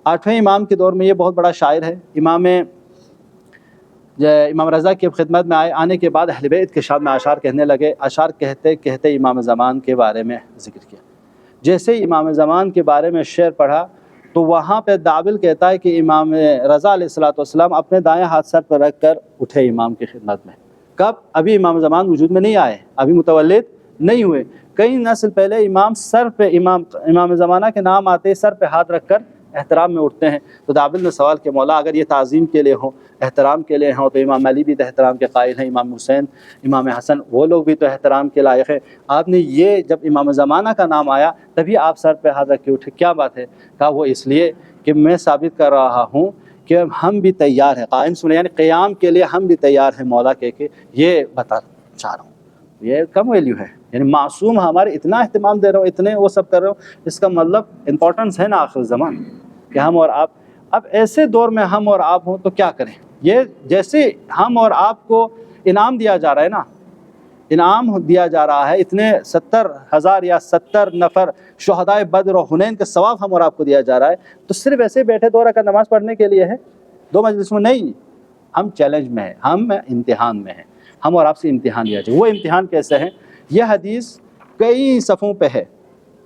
8ویں امام کے دور میں یہ بہت بڑا شاعر ہے۔ امام رضا کی خدمت میں آنے کے بعد اہل بیت کے شان میں اشعار کہنے لگے، اشعار کہتے کہتے امام زمان کے بارے میں ذکر کیا۔ جیسے ہی امام زمان کے بارے میں شعر پڑھا تو وہاں پہ دعبل کہتا ہے کہ امام رضا علیہ السلام اپنے دائیں ہاتھ سر پر رکھ کر اٹھے امام کی خدمت میں۔ کب؟ ابھی امام زمان وجود میں نہیں آئے، ابھی متولد نہیں ہوئے، کئی نسل پہلے امام سر پہ امام زمانہ کے نام آتے سر پہ ہاتھ رکھ کر احترام میں اٹھتے ہیں۔ تو دعبل نے سوال کیا، مولا اگر یہ تعظیم کے لیے ہو، احترام کے لیے ہوں، تو امام علی بھی تو احترام کے قائل ہیں، امام حسین، امام حسن، وہ لوگ بھی تو احترام کے لائق ہیں، آپ نے یہ جب امام زمانہ کا نام آیا تبھی آپ سر پہ ہاتھ رکھ کے اٹھے، کیا بات ہے؟ کہا وہ اس لیے کہ میں ثابت کر رہا ہوں کہ ہم بھی تیار ہیں، قائم سنے یعنی قیام کے لیے ہم بھی تیار ہیں مولا کہ یہ بتا چاہ رہا ہوں۔ یہ کم ویلیو ہے، یعنی معصوم ہمارے اتنا اہتمام دے رہا ہوں، اتنے وہ سب کر رہا ہوں، اس کا مطلب امپورٹنس ہے نا آخر زمان کہ ہم اور آپ اب ایسے دور میں ہم اور آپ ہوں تو کیا کریں؟ یہ جیسے ہم اور آپ کو انعام دیا جا رہا ہے نا، انعام دیا جا رہا ہے، اتنے 70,000 یا 70 نفر شہدائے بدر و حنین کا ثواب ہم اور آپ کو دیا جا رہا ہے، تو صرف ایسے بیٹھے 2 رکعت نماز پڑھنے کے لیے ہے 2 مجلس میں نہیں، ہم چیلنج میں ہیں، ہم امتحان میں ہیں، ہم اور آپ سے امتحان لیا جائے۔ وہ امتحان کیسے ہے؟ یہ حدیث کئی صفوں پہ ہے،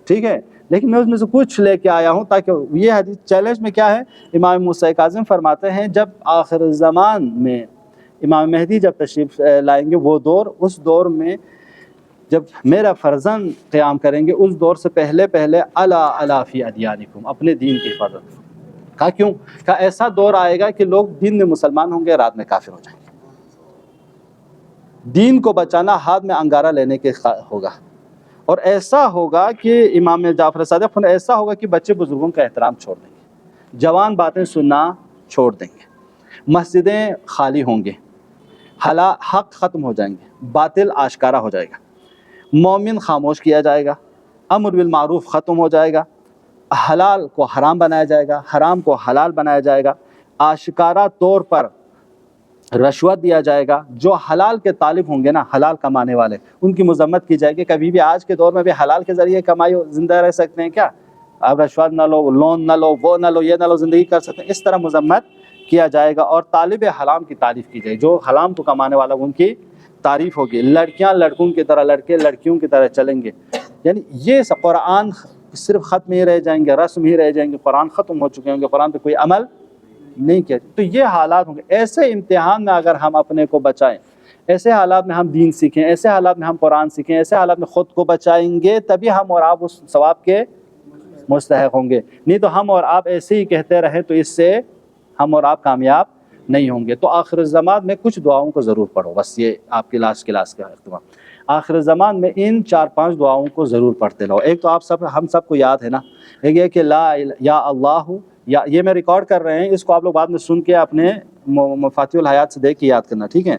ٹھیک ہے، لیکن میں اس میں سے کچھ لے کے آیا ہوں تاکہ یہ حدیث چیلنج میں کیا ہے، امام موسیٰ کاظم فرماتے ہیں جب آخر زمان میں امام مہدی جب تشریف لائیں گے، وہ دور، اس دور میں جب میرا فرزند قیام کریں گے، اس دور سے پہلے الا فی ادیانکم، اپنے دین کی حفاظت۔ کہا کیوں؟ کہا ایسا دور آئے گا کہ لوگ دین میں مسلمان ہوں گے، رات میں کافر ہو جائیں گے، دین کو بچانا ہاتھ میں انگارہ لینے کے ہوگا، اور ایسا ہوگا کہ امام جعفر صادق ایسا ہوگا کہ بچے بزرگوں کا احترام چھوڑ دیں گے، جوان باتیں سننا چھوڑ دیں گے، مسجدیں خالی ہوں گے، حق ختم ہو جائیں گے، باطل آشکارا ہو جائے گا، مومن خاموش کیا جائے گا، امر بالمعروف ختم ہو جائے گا، حلال کو حرام بنایا جائے گا، حرام کو حلال بنایا جائے گا، آشکارا طور پر رشوت دیا جائے گا، جو حلال کے طالب ہوں گے نا، حلال کمانے والے، ان کی مذمت کی جائے گی۔ کبھی بھی آج کے دور میں بھی حلال کے ذریعے کمائی زندہ رہ سکتے ہیں کیا؟ آپ رشوت نہ لو، لون نہ لو، وہ نہ لو، یہ نہ لو، زندگی کر سکتے ہیں، اس طرح مذمت کیا جائے گا اور طالب حرام کی تعریف کی جائے گی. جو حرام کو کمانے والا ان کی تعریف ہوگی. لڑکیاں لڑکوں کی طرح، لڑکے لڑکیوں کی طرح چلیں گے. یعنی یہ قرآن صرف ختم ہی رہ جائیں گے، رسم ہی رہ جائیں گے، قرآن ختم ہو چکے ہوں گے، قرآن پہ کوئی عمل نہیں کیا. تو یہ حالات ہوں گے. ایسے امتحان میں اگر ہم اپنے کو بچائیں، ایسے حالات میں ہم دین سیکھیں، ایسے حالات میں ہم قرآن سیکھیں، ایسے حالات میں خود کو بچائیں گے، تبھی ہم اور آپ اس ثواب کے مستحق ہوں گے. نہیں تو ہم اور آپ ایسے ہی کہتے رہیں تو اس سے ہم اور آپ کامیاب نہیں ہوں گے. تو آخر الزمان میں کچھ دعاؤں کو ضرور پڑھو. بس یہ آپ کی لاسٹ کلاس کا اختتام. آخر الزمان میں ان 4-5 دعاؤں کو ضرور پڑھتے رہو. ایک تو آپ سب ہم سب کو یاد ہے نا، ایک یہ کہ یا اللہ، یا یہ میں ریکارڈ کر رہے ہیں، اس کو آپ لوگ بعد میں سن کے اپنے مفاتیح الحیات سے دیکھ کے یاد کرنا، ٹھیک ہے.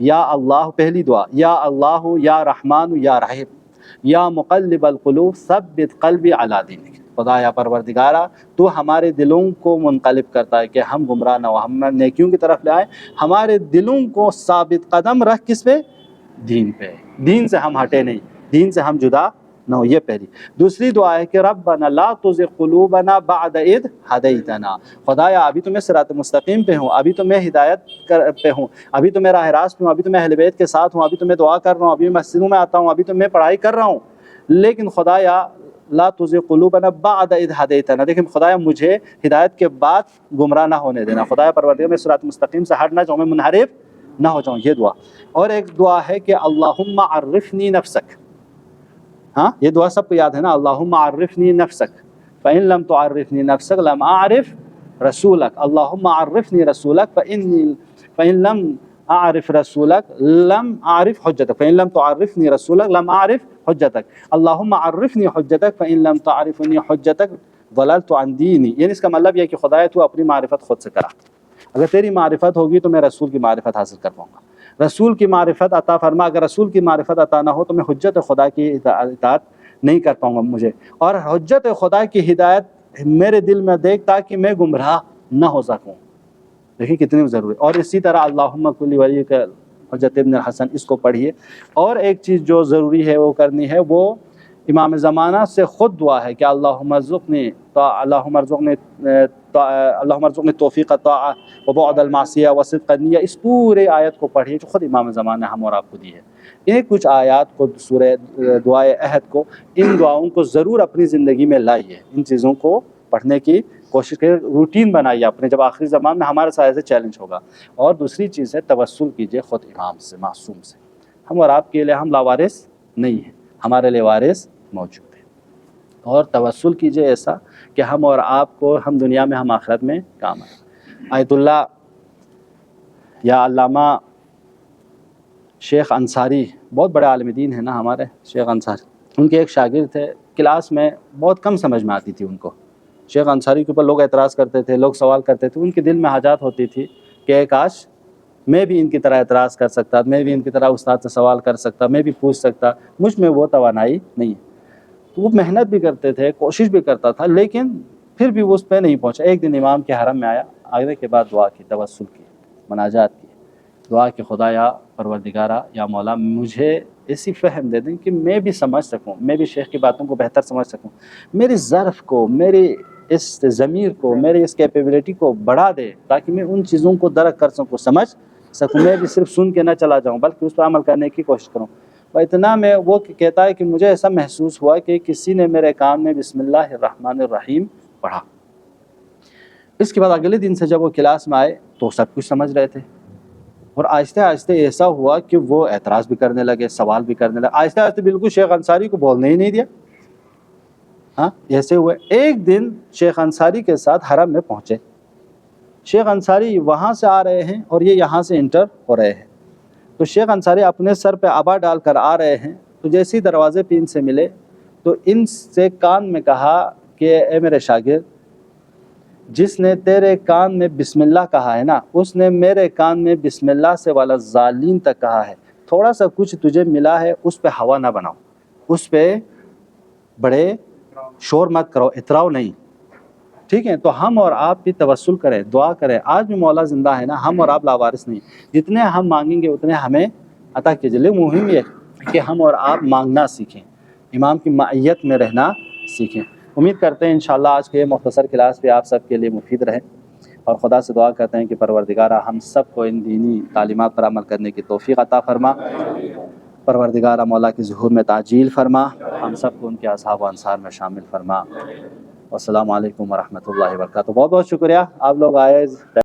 یا اللہ پہلی دعا، یا اللہ یا رحمان یا رحیم یا مقلب القلوب ثبت قلبی علی دینک. خدا یا پروردگارہ تو ہمارے دلوں کو منقلب کرتا ہے کہ ہم گمراہ نہ ہو، ہم نیکیوں کی طرف لے آئے. ہمارے دلوں کو ثابت قدم رکھ کس پہ؟ دین پہ. دین سے ہم ہٹے نہیں، دین سے ہم جدا نہ ہو. یہ پہلی. دوسری دعا ہے کہ ربنا لا تزغ قلوبنا بعد اذ ہدیتنا. خدایا ابھی تو میں صراط مستقیم پہ ہوں، ابھی تو میں ہدایت پہ ہوں، ابھی تو میں راہ راست پہ ہوں، ابھی تو میں اہل بیت کے ساتھ ہوں، ابھی تو میں دعا کر رہا ہوں، ابھی میں مسجدوں میں آتا ہوں، ابھی تو میں پڑھائی کر رہا ہوں، لیکن خدایا لا تزغ قلوبنا بعد اذ ہدیتنا، لیکن خدایا مجھے ہدایت کے بعد گمراہ نہ ہونے دینا. خدایا پروردگار میں صراط مستقیم سے ہٹ نہ جاؤں، میں منحرف نہ ہو جاؤں. یہ دعا. اور ایک دعا ہے کہ اللہم عرفنی نفسک. ہاں یہ دعا سب کو یاد ہے نا، اللہم عرفنی نفسک فإن لم تعرفنی نفسک لم اعرف رسولک. اللہم عرفنی رسولک فإن لم اعرف رسولک لم اعرف حجتک فإن لم تعرفنی رسولک لم اعرف حجتک. اللہم عرفنی حجتک فإن لم تعرفنی حجتک ضللت عن دینی. یعنی اس کا مطلب یہ کہ خدایا تو اپنی معرفت خود سے کرا. اگر تیری معرفت ہوگی تو میں رسول کی معرفت حاصل کر پاؤں گا. رسول کی معرفت عطا فرما. اگر رسول کی معرفت عطا نہ ہو تو میں حجت خدا کی اطاعت نہیں کر پاؤں گا مجھے. اور حجت خدا کی ہدایت میرے دل میں دیکھ تاکہ میں گمراہ نہ ہو سکوں. دیکھیں کتنی ضروری. اور اسی طرح اللہم کل ولی کا حجت ابن الحسن، اس کو پڑھیے. اور ایک چیز جو ضروری ہے وہ کرنی ہے، وہ امام زمانہ سے خود دعا ہے کہ اللہم ارزقنی توفیق الطاعہ وبعد المعصیہ وصدق النیہ. اس پورے آیت کو پڑھیے جو خود امام زمانہ نے ہم اور آپ کو دی ہے. یہ کچھ آیات کو، سورہ دعائے عہد کو، ان دعاؤں کو ضرور اپنی زندگی میں لائیے. ان چیزوں کو پڑھنے کی کوشش کریں، روٹین بنائیے اپنے. جب آخری زمان میں ہمارے ساتھ ایسے چیلنج ہوگا. اور دوسری چیز ہے توسل کیجیے خود امام سے، معصوم سے. ہم اور آپ کے لیے ہم لاوارث نہیں ہیں، ہمارے لیے وارث موجود ہے. اور توسل کیجیے ایسا کہ ہم اور آپ کو، ہم دنیا میں ہم آخرت میں کام آئیں. آیت اللہ یا علامہ شیخ انصاری، بہت بڑے عالم دین ہیں نا ہمارے شیخ انصاری. ان کے ایک شاگرد تھے، کلاس میں بہت کم سمجھ میں آتی تھی ان کو. شیخ انصاری کے اوپر لوگ اعتراض کرتے تھے، لوگ سوال کرتے تھے. ان کے دل میں حاجات ہوتی تھی کہ کاش میں بھی ان کی طرح اعتراض کر سکتا، میں بھی ان کی طرح استاد سے سوال کر سکتا، میں بھی پوچھ سکتا. مجھ میں وہ توانائی نہیں ہے. تو وہ محنت بھی کرتے تھے، کوشش بھی کرتا تھا، لیکن پھر بھی وہ اس پہ نہیں پہنچا. ایک دن امام کے حرم میں آیا، آنے کے بعد دعا کی، توسل کی، مناجات کی. دعا کہ خدا یا پروردگارہ یا مولا مجھے ایسی فہم دے دیں کہ میں بھی سمجھ سکوں، میں بھی شیخ کی باتوں کو بہتر سمجھ سکوں. میری ظرف کو، میری اس ضمیر کو، میری اس کیپیبلٹی کو بڑھا دے تاکہ میں ان چیزوں کو درک کر سکوں، سمجھ سکوں. میں بھی صرف سن کے نہ چلا جاؤں بلکہ اس پر عمل کرنے کی کوشش کروں. اور اتنا میں وہ کہتا ہے کہ مجھے ایسا محسوس ہوا کہ کسی نے میرے کان میں بسم اللہ الرحمن الرحیم پڑھا. اس کے بعد اگلے دن سے جب وہ کلاس میں آئے تو سب کچھ سمجھ رہے تھے. اور آہستہ آہستہ ایسا ہوا کہ وہ اعتراض بھی کرنے لگے، سوال بھی کرنے لگے. آہستہ آہستہ بالکل شیخ انصاری کو بولنے ہی نہیں دیا. ہاں ایسے ہوئے. ایک دن شیخ انصاری کے ساتھ حرم میں پہنچے. شیخ انصاری وہاں سے آ رہے ہیں اور یہ یہاں سے انٹر ہو رہے ہیں. تو شیخ انصاری اپنے سر پہ عبا ڈال کر آ رہے ہیں. تو جیسے ہی دروازے پہ ان سے ملے تو ان سے کان میں کہا کہ اے میرے شاگرد، جس نے تیرے کان میں بسم اللہ کہا ہے نا، اس نے میرے کان میں بسم اللہ سے والا ظالین تک کہا ہے. تھوڑا سا کچھ تجھے ملا ہے اس پہ ہوا نہ بناؤ، اس پہ بڑے شور مت کرو، اتراؤ نہیں. ٹھیک ہے. تو ہم اور آپ بھی توسل کریں، دعا کریں. آج بھی مولا زندہ ہے نا، ہم اور آپ لاوارث نہیں. جتنے ہم مانگیں گے اتنے ہمیں عطا کیجیے. لیکن مہم یہ کہ ہم اور آپ مانگنا سیکھیں، امام کی معیت میں رہنا سیکھیں. امید کرتے ہیں انشاءاللہ آج کے یہ مختصر کلاس بھی آپ سب کے لیے مفید رہے. اور خدا سے دعا کرتے ہیں کہ پروردگارہ ہم سب کو ان دینی تعلیمات پر عمل کرنے کی توفیق عطا فرما، پروردگارہ مولا کی ظہور میں تعجیل فرما، ہم سب کو ان کے اصحاب و انصار میں شامل فرما۔ السلام علیکم ورحمۃ اللہ وبرکاتہ۔ بہت بہت شکریہ آپ لوگ آئے۔